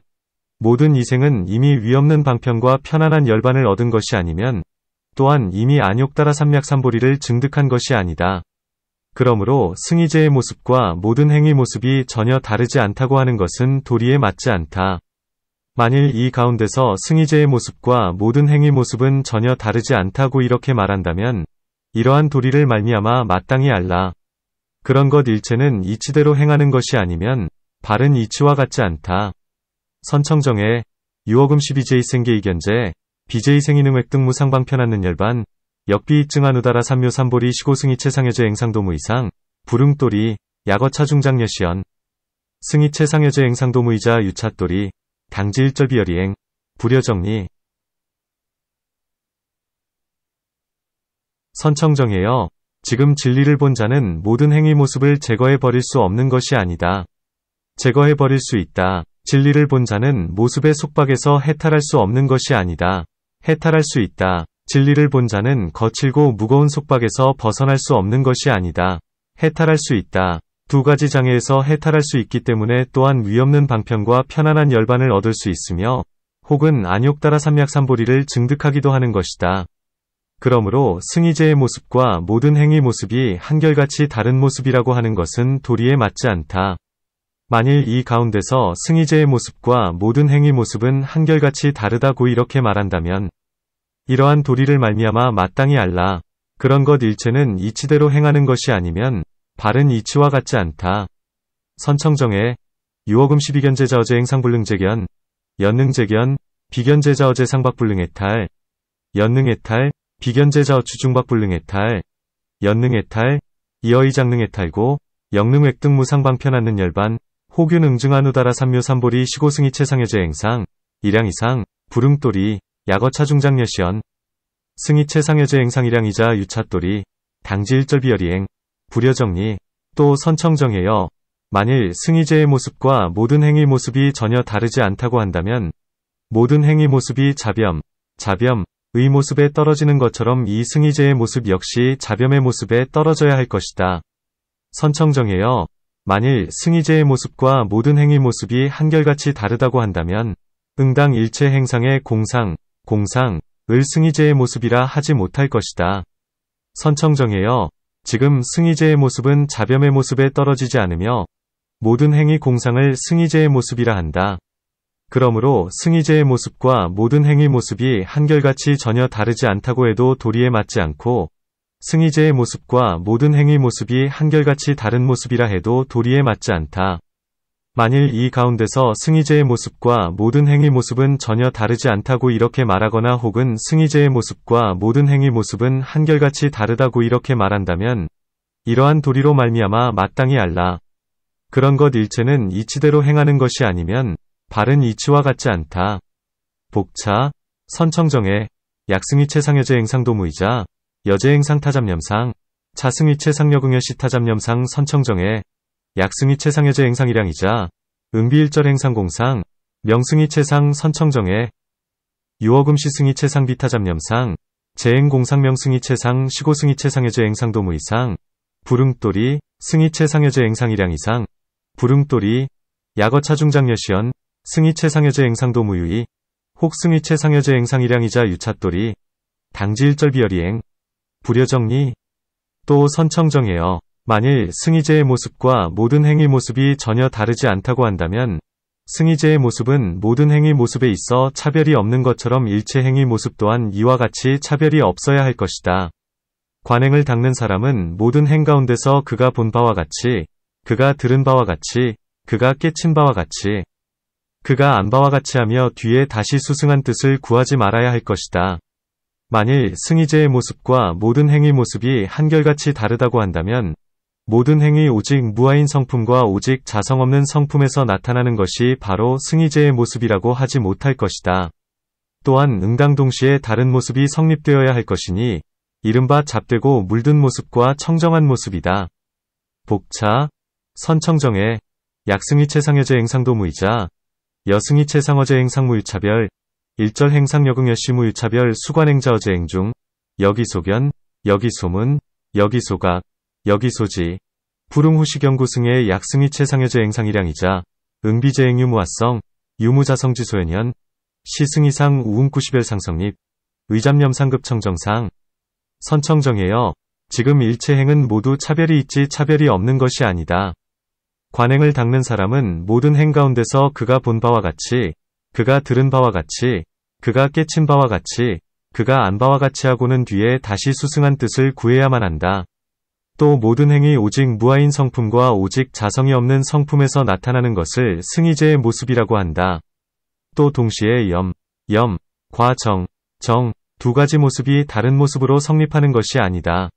모든 이생은 이미 위없는 방편과 편안한 열반을 얻은 것이 아니면, 또한 이미 안욕따라 삼약삼보리를 증득한 것이 아니다. 그러므로 승희제의 모습과 모든 행위 모습이 전혀 다르지 않다고 하는 것은 도리에 맞지 않다. 만일 이 가운데서 승희제의 모습과 모든 행위 모습은 전혀 다르지 않다고 이렇게 말한다면, 이러한 도리를 말미암아 마땅히 알라. 그런 것 일체는 이치대로 행하는 것이 아니면 바른 이치와 같지 않다. 선청정해, 유어금시 비제이생계이견제, 비제이생이능획 등 무상방편하는 열반, 역비이증하누다라 삼묘삼보리 시고승희체상여제 행상도무이상, 불응또리, 약어차 중장여시연 승이체 상여제 행상도무이자 유차돌이 당지 일절비열이행 불여정리 선청정해여 지금 진리를 본 자는 모든 행위 모습을 제거해 버릴 수 없는 것이 아니다. 제거해 버릴 수 있다. 진리를 본 자는 모습의 속박에서 해탈할 수 없는 것이 아니다. 해탈할 수 있다. 진리를 본 자는 거칠고 무거운 속박에서 벗어날 수 없는 것이 아니다. 해탈할 수 있다. 두 가지 장애에서 해탈할 수 있기 때문에 또한 위없는 방편과 편안한 열반을 얻을 수 있으며 혹은 안욕따라 삼약삼보리를 증득하기도 하는 것이다. 그러므로 승이제의 모습과 모든 행위 모습이 한결같이 다른 모습이라고 하는 것은 도리에 맞지 않다. 만일 이 가운데서 승이제의 모습과 모든 행위 모습은 한결같이 다르다고 이렇게 말한다면 이러한 도리를 말미암아 마땅히 알라. 그런 것 일체는 이치대로 행하는 것이 아니면 바른 이치와 같지 않다. 선청정해 유어금 12견제자어제 행상불능재견 연능재견 비견제자어제 상박불능해탈 연능해탈 비견제자어 추중박불능해탈 연능해탈 이어이장능해탈고 영능획등무상방편안는 열반 호균응증한우다라 삼묘삼보리 시고승이체상여제 행상 일양이상 불응돌이 약어차중장여시연 승이체상여제 행상 일양이자 유차돌이 당지 일절비열이행 불여정리 또 선청정해여 만일 승이제의 모습과 모든 행위 모습이 전혀 다르지 않다고 한다면 모든 행위 모습이 자뱀의 모습에 떨어지는 것처럼 이 승이제의 모습 역시 자뱀의 모습에 떨어져야 할 것이다. 선청정해여 만일 승이제의 모습과 모든 행위 모습이 한결같이 다르다고 한다면 응당 일체 행상의 공상을 승이제의 모습이라 하지 못할 것이다. 선청정해여 지금 승이제의 모습은 자뱀의 모습에 떨어지지 않으며 모든 행위 공상을 승이제의 모습이라 한다. 그러므로 승이제의 모습과 모든 행위 모습이 한결같이 전혀 다르지 않다고 해도 도리에 맞지 않고 승이제의 모습과 모든 행위 모습이 한결같이 다른 모습이라 해도 도리에 맞지 않다. 만일 이 가운데서 승이제의 모습과 모든 행위 모습은 전혀 다르지 않다고 이렇게 말하거나 혹은 승이제의 모습과 모든 행위 모습은 한결같이 다르다고 이렇게 말한다면 이러한 도리로 말미암아 마땅히 알라. 그런 것 일체는 이치대로 행하는 것이 아니면 바른 이치와 같지 않다. 복차, 선청정해, 약승이체상여제 행상도무이자 여제행상타잡념상, 차승이체상여궁여시타잡념상 선청정해, 약승이체상여제 행상일양이자 응비일절 행상공상, 명승이체상 선청정해, 유어금시승이체상비타잡념상, 제행공상명승이체상 시고승이체상여제 행상도무이상, 불응돌이, 승이체상여제 행상일양이상, 불응돌이, 약어차중장여시연, 승이체상여제 행상도무유이, 혹승이체상여제 행상일양이자 유차돌이, 당지일절비열이행, 불여정리, 또 선청정해여 만일 승이제의 모습과 모든 행위 모습이 전혀 다르지 않다고 한다면 승이제의 모습은 모든 행위 모습에 있어 차별이 없는 것처럼 일체 행위 모습 또한 이와 같이 차별이 없어야 할 것이다. 관행을 닦는 사람은 모든 행 가운데서 그가 본 바와 같이, 그가 들은 바와 같이, 그가 깨친 바와 같이, 그가 안 바와 같이 하며 뒤에 다시 수승한 뜻을 구하지 말아야 할 것이다. 만일 승이제의 모습과 모든 행위 모습이 한결같이 다르다고 한다면 모든 행위 오직 무아인 성품과 오직 자성 없는 성품에서 나타나는 것이 바로 승이제의 모습이라고 하지 못할 것이다. 또한 응당 동시에 다른 모습이 성립되어야 할 것이니 이른바 잡되고 물든 모습과 청정한 모습이다. 복차, 선청정해, 약승이체상여제 행상도무이자 여승이체상어제 행상무유차별, 일절 행상여궁여시무유차별 수관행자어제 행중, 여기소견, 여기소문, 여기소각, 여기소지, 불응후시경구승의 약승이체상여제 행상일양이자 응비제행유무화성, 유무자성지소연현, 시승이상 우웅구시별상성립, 의잡념상급청정상, 선청정해여 지금 일체 행은 모두 차별이 있지 차별이 없는 것이 아니다. 관행을 닦는 사람은 모든 행 가운데서 그가 본 바와 같이, 그가 들은 바와 같이, 그가 깨친 바와 같이, 그가 안 바와 같이 하고는 뒤에 다시 수승한 뜻을 구해야만 한다. 또 모든 행이 오직 무아인 성품과 오직 자성이 없는 성품에서 나타나는 것을 승이제의 모습이라고 한다. 또 동시에 과 정 두 가지 모습이 다른 모습으로 성립하는 것이 아니다.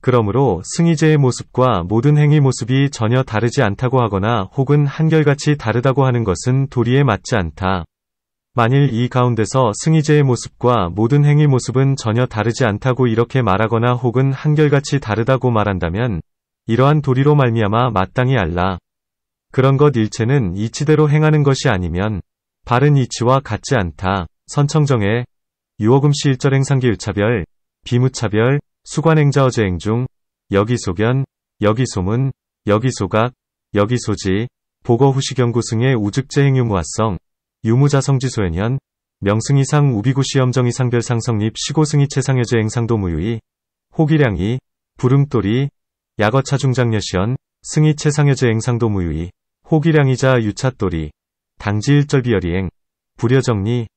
그러므로 승희제의 모습과 모든 행위 모습이 전혀 다르지 않다고 하거나 혹은 한결같이 다르다고 하는 것은 도리에 맞지 않다. 만일 이 가운데서 승희제의 모습과 모든 행위 모습은 전혀 다르지 않다고 이렇게 말하거나 혹은 한결같이 다르다고 말한다면 이러한 도리로 말미암아 마땅히 알라. 그런 것 일체는 이치대로 행하는 것이 아니면 바른 이치와 같지 않다. 선청정해 유어금시 1절 행상기 의차별, 비무차별, 수관행자어제행 중 여기소견, 여기소문, 여기소각, 여기소지, 보거후시경구승의 우즉제행유무화성, 유무자성지소연현, 명승이상 우비구시염정이상별상 성립 시고승이체상여제행상도 무유이, 호기량이, 부름돌이, 약어차중장여시연, 승이체상여제행상도 무유이, 호기량이자 유차돌이, 당지일절비열이행, 불여정리,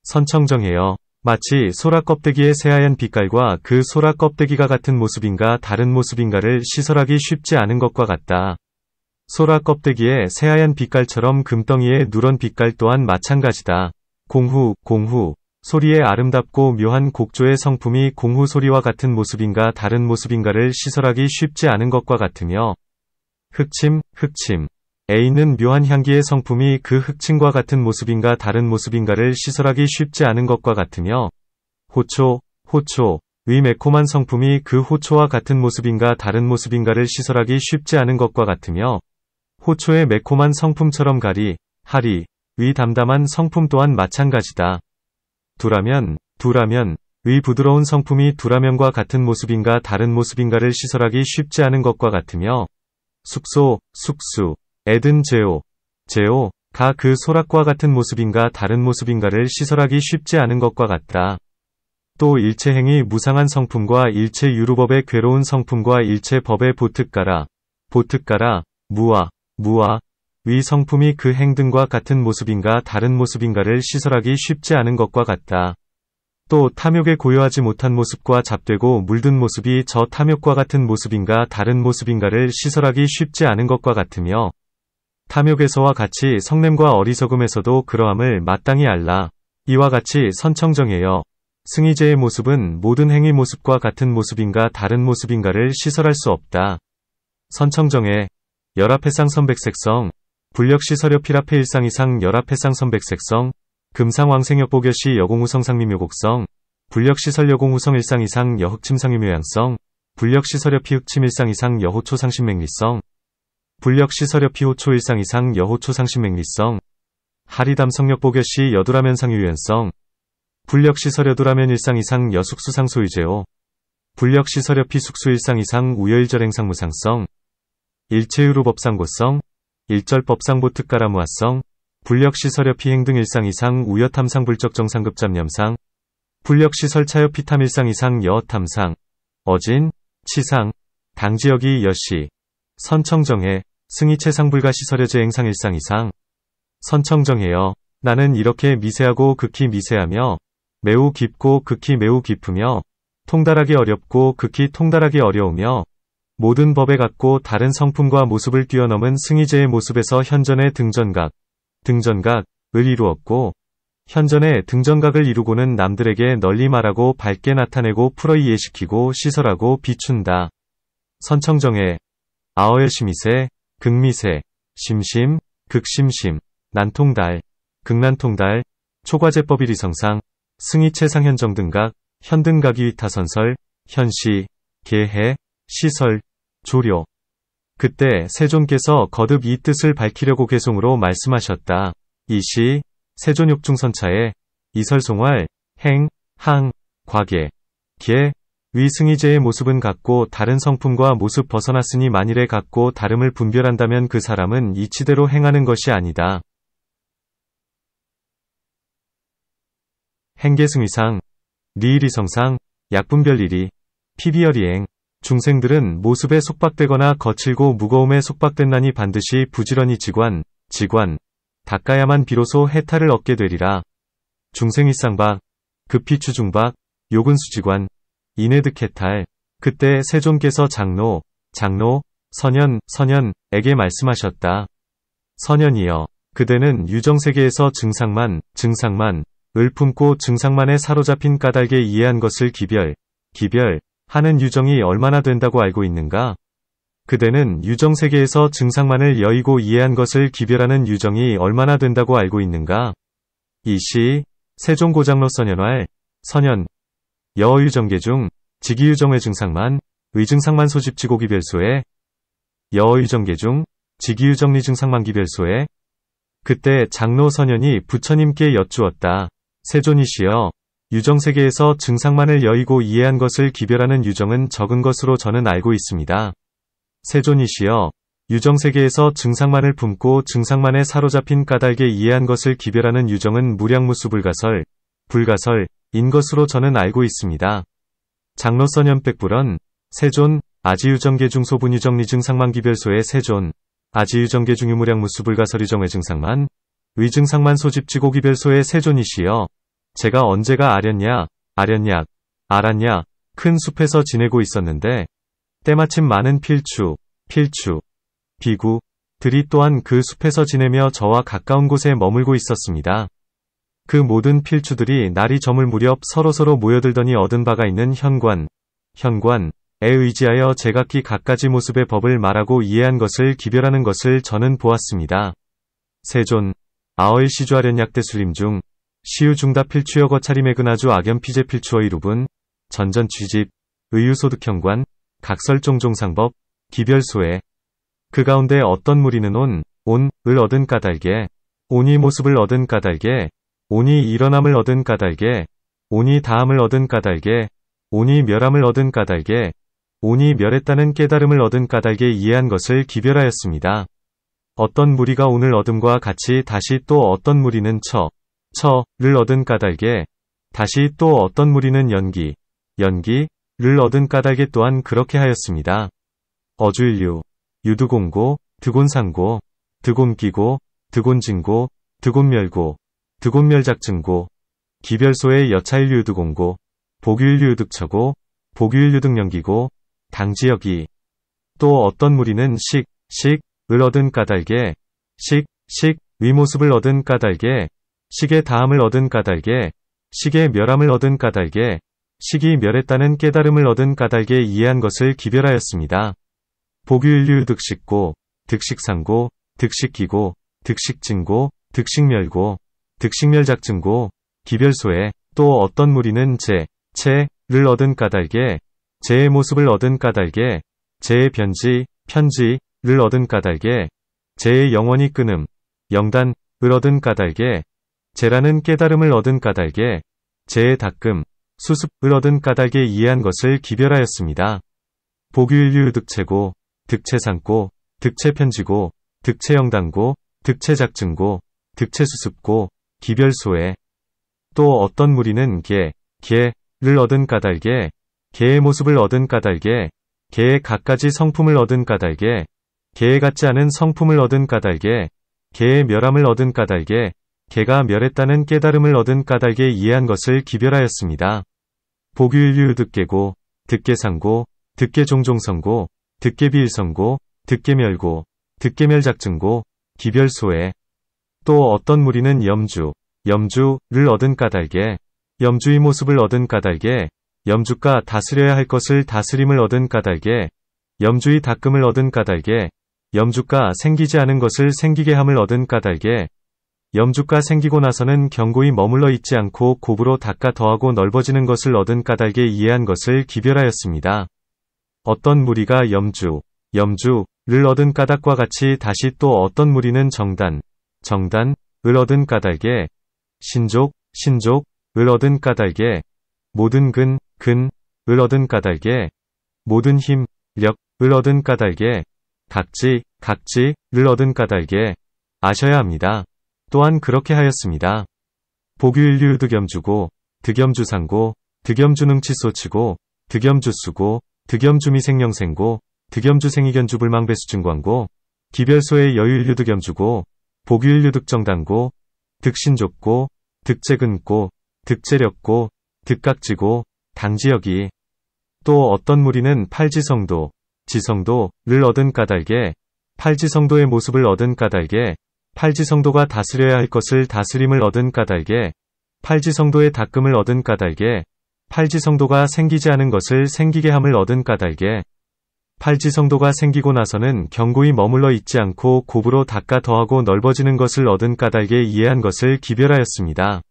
선청정해여, 마치 소라 껍데기의 새하얀 빛깔과 그 소라 껍데기가 같은 모습인가 다른 모습인가를 시설하기 쉽지 않은 것과 같다. 소라 껍데기의 새하얀 빛깔처럼 금덩이의 누런 빛깔 또한 마찬가지다. 공후, 소리의 아름답고 묘한 곡조의 성품이 공후 소리와 같은 모습인가 다른 모습인가를 시설하기 쉽지 않은 것과 같으며, 흑침, 에 있는 묘한 향기의 성품이 그 흑침과 같은 모습인가 다른 모습인가를 시설하기 쉽지 않은 것과 같으며, 호초의 매콤한 성품이 그 호초와 같은 모습인가 다른 모습인가를 시설하기 쉽지 않은 것과 같으며, 호초의 매콤한 성품처럼 하리의 담담한 성품 또한 마찬가지다. 두라면의 부드러운 성품이 두라면과 같은 모습인가 다른 모습인가를 시설하기 쉽지 않은 것과 같으며, 숙수에 든 제오가 그 소락과 같은 모습인가 다른 모습인가를 시설하기 쉽지 않은 것과 같다. 또 일체행위 무상한 성품과 일체 유루법의 괴로운 성품과 일체 법의 보특가라, 무아의 성품이 그 행등과 같은 모습인가 다른 모습인가를 시설하기 쉽지 않은 것과 같다. 또 탐욕에 고요하지 못한 모습과 잡되고 물든 모습이 저 탐욕과 같은 모습인가 다른 모습인가를 시설하기 쉽지 않은 것과 같으며, 탐욕에서와 같이 성냄과 어리석음에서도 그러함을 마땅히 알라. 이와 같이 선청정해여 승희제의 모습은 모든 행위 모습과 같은 모습인가 다른 모습인가를 시설할 수 없다. 선청정해 열합해상 선백색성, 불력시설여 필합해 일상이상 열합해상 선백색성, 금상왕생역보교시 여공후성상미묘곡성, 불력시설 여공후성 일상이상 여흑침상유묘양성, 불력시설여 피흑침 일상이상 여호초상신맹리성, 불력시설여 피호초 일상이상 여호초상신맹리성, 하리담성역보교시 여두라면상유연성, 불력시설여두라면 일상이상 여숙수상소유제오, 불력시설여 피숙수 일상이상 우여일절행상무상성, 일체유루법상고성, 일절법상보특가라무화성, 불력시설여 피행등 일상이상 우여탐상불적정상급잡념상, 불력시설 차여피탐 일상이상 여어탐상, 어진, 치상, 당지역이 여시, 선청정해 승희체상불가시설여제행상 일상이상, 선청정해여 나는 이렇게 미세하고 극히 미세하며 매우 깊고 극히 매우 깊으며 통달하기 어렵고 극히 통달하기 어려우며 모든 법에 같고 다른 성품과 모습을 뛰어넘은 승희제의 모습에서 현전의 등전각을 이루었고, 현전의 등전각을 이루고는 남들에게 널리 말하고 밝게 나타내고 풀어 이해시키고 시설하고 비춘다. 선청정해 아어열심이세, 극미세, 심심, 극심심, 난통달, 극난통달, 초과제법일이성상, 승희체상현정 등각, 현등각이 위타선설, 현시, 계해, 시설, 조료. 그때 세존께서 거듭 이 뜻을 밝히려고 개송으로 말씀하셨다. 이시, 세존욕중선차에, 이설송활, 행, 항, 과계, 계, 위승희제의 모습은 같고 다른 성품과 모습 벗어났으니 만일에 같고 다름을 분별한다면 그 사람은 이치대로 행하는 것이 아니다. 행계승위상, 리일이성상, 약분별일이, 피비열이행, 중생들은 모습에 속박되거나 거칠고 무거움에 속박된나니 반드시 부지런히 지관, 닦아야만 비로소 해탈을 얻게 되리라. 중생일상박, 급히추중박, 요근수지관, 이내득해탈. 그때 세존께서 장로, 선현에게 말씀하셨다. 선현이여, 그대는 유정세계에서 증상만, 을 품고 증상만에 사로잡힌 까닭에 이해한 것을 기별, 하는 유정이 얼마나 된다고 알고 있는가? 그대는 유정세계에서 증상만을 여의고 이해한 것을 기별하는 유정이 얼마나 된다고 알고 있는가? 이 시, 세종고장로 선연활, 선연, 여어유정계 중, 직이유정의 증상만, 의증상만 소집지고 기별소에, 여어유정계 중, 직이유정리 증상만 기별소에, 그때 장로 선연이 부처님께 여쭈었다. 세존이시여, 유정세계에서 증상만을 여의고 이해한 것을 기별하는 유정은 적은 것으로 저는 알고 있습니다. 세존이시여, 유정세계에서 증상만을 품고 증상만에 사로잡힌 까닭에 이해한 것을 기별하는 유정은 무량무수불가설, 불가설인 것으로 저는 알고 있습니다. 장로 선연 백불언, 세존, 아지유정계 중 소분유정리 증상만 기별소의 세존, 아지유정계 중 유무량무수불가설유정의 증상만, 의증상만 소집지고 기별소의 세존이시여, 제가 언제가 알았냐, 알았냐, 큰 숲에서 지내고 있었는데, 때마침 많은 필추, 비구들이 또한 그 숲에서 지내며 저와 가까운 곳에 머물고 있었습니다. 그 모든 필추들이 날이 저물 무렵 서로서로 모여들더니 얻은 바가 있는 현관에 의지하여 제각기 갖가지 모습의 법을 말하고 이해한 것을 기별하는 것을 저는 보았습니다. 세존, 아어일 시주하련약대술림 중, 시유중다 필추여 거차림의 근아주 악연피제 필추어 이루분, 전전취집, 의유소득현관, 각설종종상법, 기별소에, 그 가운데 어떤 무리는 온을 얻은 까닭에, 온이 모습을 얻은 까닭에, 온이 일어남을 얻은 까닭에, 온이 다함을 얻은 까닭에, 온이 멸함을 얻은 까닭에, 온이 멸했다는 깨달음을 얻은 까닭에 이해한 것을 기별하였습니다. 어떤 무리가 온을 얻음과 같이 다시 또 어떤 무리는 처를 얻은 까닭에, 다시 또 어떤 무리는 연기를 얻은 까닭에 또한 그렇게 하였습니다. 어주일류, 유두공고, 득온상고, 득온기고, 득온진고, 득온멸고, 득온멸작증고, 기별소의 여차일류 유두공고, 복유일류 유득처고, 복유일류 득연기고, 당지역이. 또 어떤 무리는 식을 얻은 까닭에, 식의 모습을 얻은 까닭에, 식의 다함을 얻은 까닭에, 식의 멸함을 얻은 까닭에, 식이 멸했다는 깨달음을 얻은 까닭에 이해한 것을 기별하였습니다. 복유일류 득식고, 득식상고, 득식기고, 득식진고, 득식멸고, 득식멸작증고, 기별소에. 또 어떤 무리는 체를 얻은 까닭에, 제의 모습을 얻은 까닭에, 제의 편지를 얻은 까닭에, 제의 영원히 끊음, 영단을 얻은 까닭에, 제라는 깨달음을 얻은 까닭에, 제의 닦음, 수습을 얻은 까닭에 이해한 것을 기별하였습니다. 복유일류 득체고, 득체상고, 득체편지고, 득체영단고, 득체작증고, 득체수습고, 기별소에. 또 어떤 무리는 개를 얻은 까닭에, 개의 모습을 얻은 까닭에, 개의 갖가지 성품을 얻은 까닭에, 개에 같지 않은 성품을 얻은 까닭에, 개의 멸함을 얻은 까닭에, 개가 멸했다는 깨달음을 얻은 까닭에 이해한 것을 기별하였습니다. 복유일류 득계고, 득계상고, 득계종종성고, 득계비일성고, 득계멸고, 득계멸작증고, 기별소에. 또 어떤 무리는 염주를 얻은 까닭에, 염주의 모습을 얻은 까닭에, 염주가 다스려야 할 것을 다스림을 얻은 까닭에, 염주의 닦음을 얻은 까닭에, 염주가 생기지 않은 것을 생기게 함을 얻은 까닭에, 염주가 생기고 나서는 견고히 머물러 있지 않고 곱으로 닦아 더하고 넓어지는 것을 얻은 까닭에 이해한 것을 기별하였습니다. 어떤 무리가 염주를 얻은 까닭과 같이 다시 또 어떤 무리는 정단을 얻은 까닭에, 신족을 얻은 까닭에, 모든 근을 얻은 까닭에, 모든 힘력을 얻은 까닭에, 각지를 얻은 까닭에 아셔야 합니다. 또한 그렇게 하였습니다. 복유일류 득염주고, 득염주상고, 득염주능치소치고, 득염주수고, 득염주미생명생고, 득염주생이견주불망배수증광고, 기별소의 여유일류 득염주고, 복유일류 득정단고, 득신좁고, 득재근고, 득재력고, 득각지고, 당지역이. 또 어떤 무리는 지성도를 얻은 까닭에, 팔지성도의 모습을 얻은 까닭에, 팔지성도가 다스려야 할 것을 다스림을 얻은 까닭에, 팔지성도의 닦음을 얻은 까닭에, 팔지성도가 생기지 않은 것을 생기게 함을 얻은 까닭에 팔지성도가 생기고 나서는 견고히 머물러 있지 않고 곱으로 닦아 더하고 넓어지는 것을 얻은 까닭에 이해한 것을 기별하였습니다.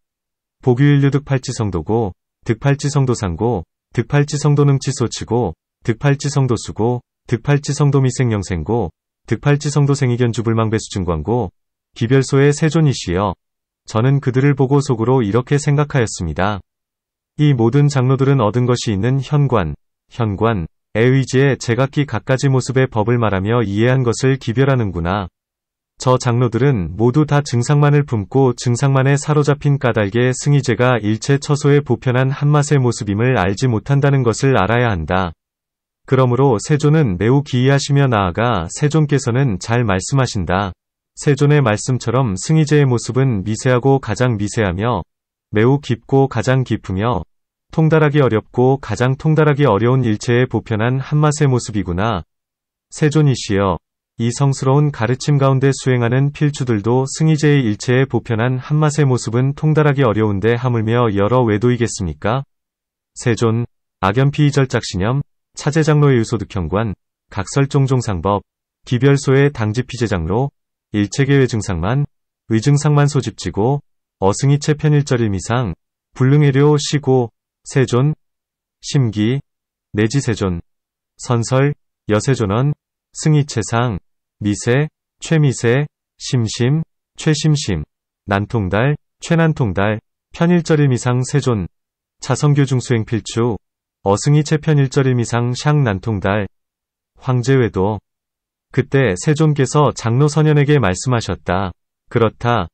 복유일류 득팔지성도고 득팔지성도상고 득팔지성도능치소치고 득팔지성도수고 득팔지성도미생영생고 득팔지성도생이견주불망배수증광고 기별소의 세존이시여. 저는 그들을 보고 속으로 이렇게 생각하였습니다. 이 모든 장로들은 얻은 것이 있는 현관에 의지해 제각기 갖가지 모습의 법을 말하며 이해한 것을 기별하는구나. 저 장로들은 모두 다 증상만을 품고 증상만에 사로잡힌 까닭에 승희제가 일체 처소에 보편한 한맛의 모습임을 알지 못한다는 것을 알아야 한다. 그러므로 세존은 매우 기이하시며 나아가 세존께서는 잘 말씀하신다. 세존의 말씀처럼 승희제의 모습은 미세하고 가장 미세하며 매우 깊고 가장 깊으며 통달하기 어렵고 가장 통달하기 어려운 일체에 보편한 한맛의 모습이구나. 세존이시여, 이 성스러운 가르침 가운데 수행하는 필주들도 승희제의 일체에 보편한 한맛의 모습은 통달하기 어려운데 하물며 여러 외도이겠습니까? 세존, 악연피이절작신염, 차제장로의 유소득현관, 각설종종상법, 기별소의 당지피제장로, 일체계외 증상만, 의증상만 소집지고, 어승이체 편일절일미상, 불능해료 시고, 세존, 심기, 내지세존, 선설, 여세존원, 승이체상, 미세, 최미세, 심심, 최심심, 난통달, 최난통달, 편일절일미상 세존, 차성교중수행 필주, 어승이체 편일절일미상 샹 난통달, 황제외도. 그때 세존께서 장로 선현에게 말씀하셨다. 그렇다,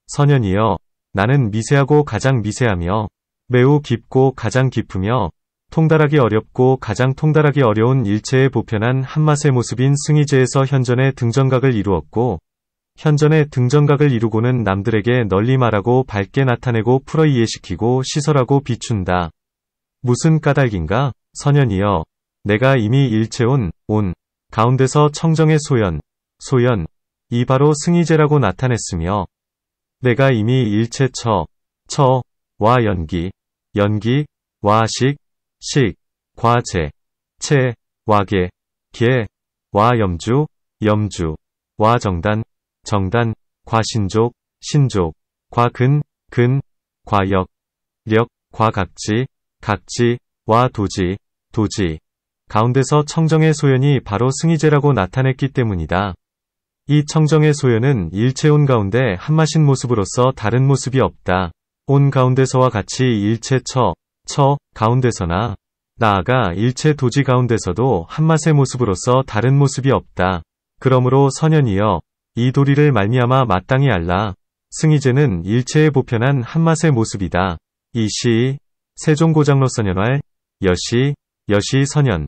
선현이여. 나는 미세하고 가장 미세하며 매우 깊고 가장 깊으며 통달하기 어렵고 가장 통달하기 어려운 일체에 보편한 한맛의 모습인 승희제에서 현전의 등정각을 이루었고, 현전의 등정각을 이루고는 남들에게 널리 말하고 밝게 나타내고 풀어 이해시키고 시설하고 비춘다. 무슨 까닭인가? 선현이여. 내가 이미 일체온 가운데서 청정의 소연, 이 바로 승희제라고 나타냈으며, 내가 이미 일체 처와 연기와 식과 체와 계와 염주와 정단과 신족과 근과 역과 각지와 도지 가운데서 청정의 소연이 바로 승희제라고 나타냈기 때문이다. 이 청정의 소연은 일체온 가운데 한맛인 모습으로서 다른 모습이 없다. 온 가운데서와 같이 일체 처 가운데서나 나아가 일체 도지 가운데서도 한맛의 모습으로서 다른 모습이 없다. 그러므로 선현이여, 이 도리를 말미암아 마땅히 알라. 승희제는 일체에 보편한 한맛의 모습이다. 이시 세종고장로 선현활 여시 선현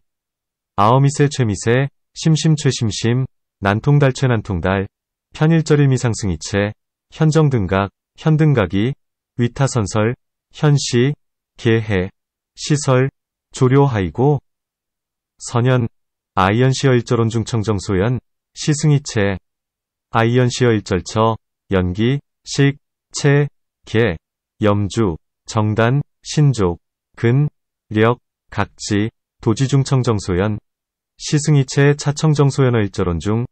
아어미세 최미세 심심 최심심 난통달 최난통달 편일절일미상 승희체 현정등각 현등각이 위타선설 현시 계해 시설 조료하이고 선현 아이연시어 일절온 중청정소연 시승희체 아이연시어 일절처 연기 식체 염주 정단 신족 근력 각지 도지중청정소연 시승이체 차청정소연어 일절온 중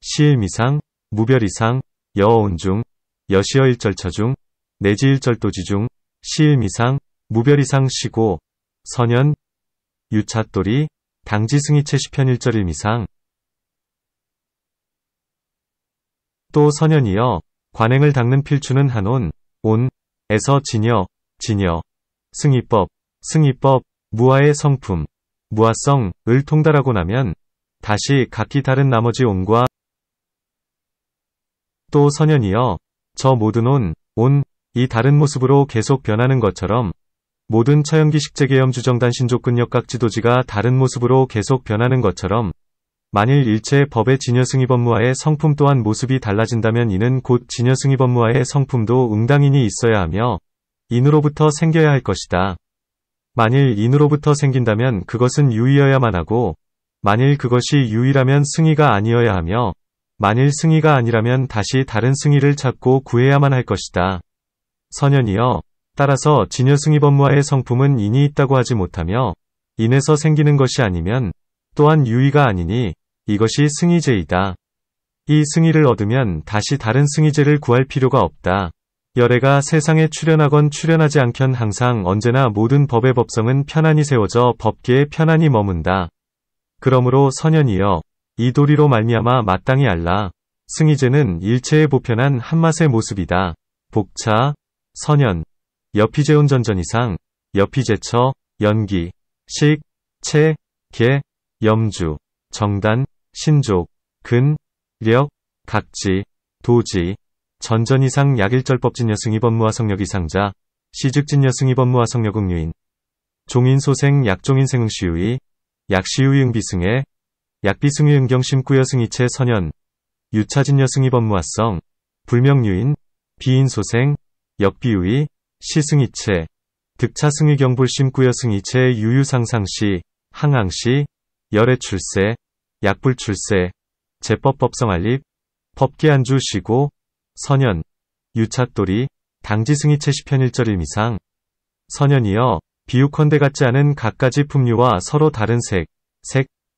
시일미상 무별이상 여어온 중 여시어 일절처 중 내지 일절도지 중 시일미상 무별이상 시고 선연 유차돌이 당지승이체 시편 일절일미상 또 선연이여 관행을 닦는 필추는 한온 에서 진여 승이법 무아의 성품 무아성을 통달하고 나면 다시 각기 다른 나머지 온과 또 선연이여 저 모든 이 다른 모습으로 계속 변하는 것처럼 모든 처연기 식재계염 주정단 신족근역 각지도지가 다른 모습으로 계속 변하는 것처럼 만일 일체의 법의 진여승이법무아의 성품 또한 모습이 달라진다면 이는 곧 진여승이법무아의 성품도 응당인이 있어야 하며 인으로부터 생겨야 할 것이다. 만일 인으로부터 생긴다면 그것은 유이여야만 하고 만일 그것이 유이라면 승희가 아니어야 하며 만일 승희가 아니라면 다시 다른 승희를 찾고 구해야만 할 것이다. 선연이여 따라서 진여승이법무와의 성품은 인이 있다고 하지 못하며 인에서 생기는 것이 아니면 또한 유의가 아니니 이것이 승의제이다. 이 승의를 얻으면 다시 다른 승의제를 구할 필요가 없다. 열애가 세상에 출현하건 출현하지 않건 항상 언제나 모든 법의 법성은 편안히 세워져 법계에 편안히 머문다. 그러므로 선연이여 이 도리로 말미암아 마땅히 알라. 승의제는 일체의 보편한 한맛의 모습이다. 복차, 선연, 여피제온 전전이상, 여피제처, 연기, 식, 체, 계, 염주, 정단, 신족, 근, 력, 각지, 도지, 전전이상 약일절법진여승이법무와 성력이상자, 시즉진여승이법무와 성력응유인, 종인소생 약종인생응시우이, 약시우이응비승에, 약비승의응경심구여승이체 선연, 유차진여승이법무화성, 불명유인, 비인소생, 역비우이, 시승이체, 득차승의경불심구여승이체 유유상상시, 항항시, 열애출세, 약불출세, 제법법성알립, 법계안주시고, 선연, 유차돌이, 당지승이체 시편일절일미상, 선연이여, 비유컨대 같지 않은 갖가지 품류와 서로 다른 색,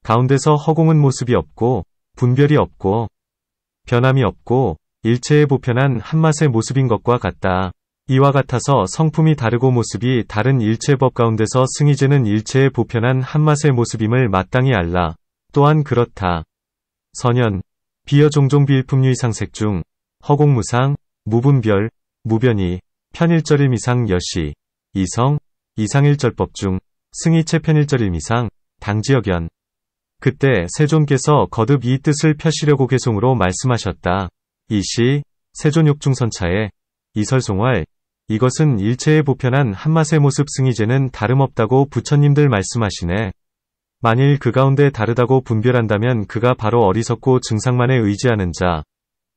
가운데서 허공은 모습이 없고, 분별이 없고, 변함이 없고, 일체의 보편한 한맛의 모습인 것과 같다. 이와 같아서 성품이 다르고 모습이 다른 일체법 가운데서 승의제는 일체의 보편한 한맛의 모습임을 마땅히 알라. 또한 그렇다. 선연, 비여 종종 비일품류이상색 중, 허공무상, 무분별, 무변이, 편일절일미상 여시, 이성, 이상일절법 중, 승의체 편일절일미상, 당지역연. 그때 세존께서 거듭 이 뜻을 펴시려고 개송으로 말씀하셨다. 이시, 세존욕중선차에, 이설송활, 이것은 일체의 보편한 한맛의 모습 승의제는 다름없다고 부처님들 말씀하시네. 만일 그 가운데 다르다고 분별한다면 그가 바로 어리석고 증상만에 의지하는 자.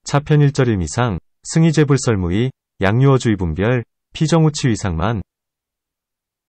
차편일절일미상, 승의제불설무의, 양유어주의 분별, 피정우치위상만.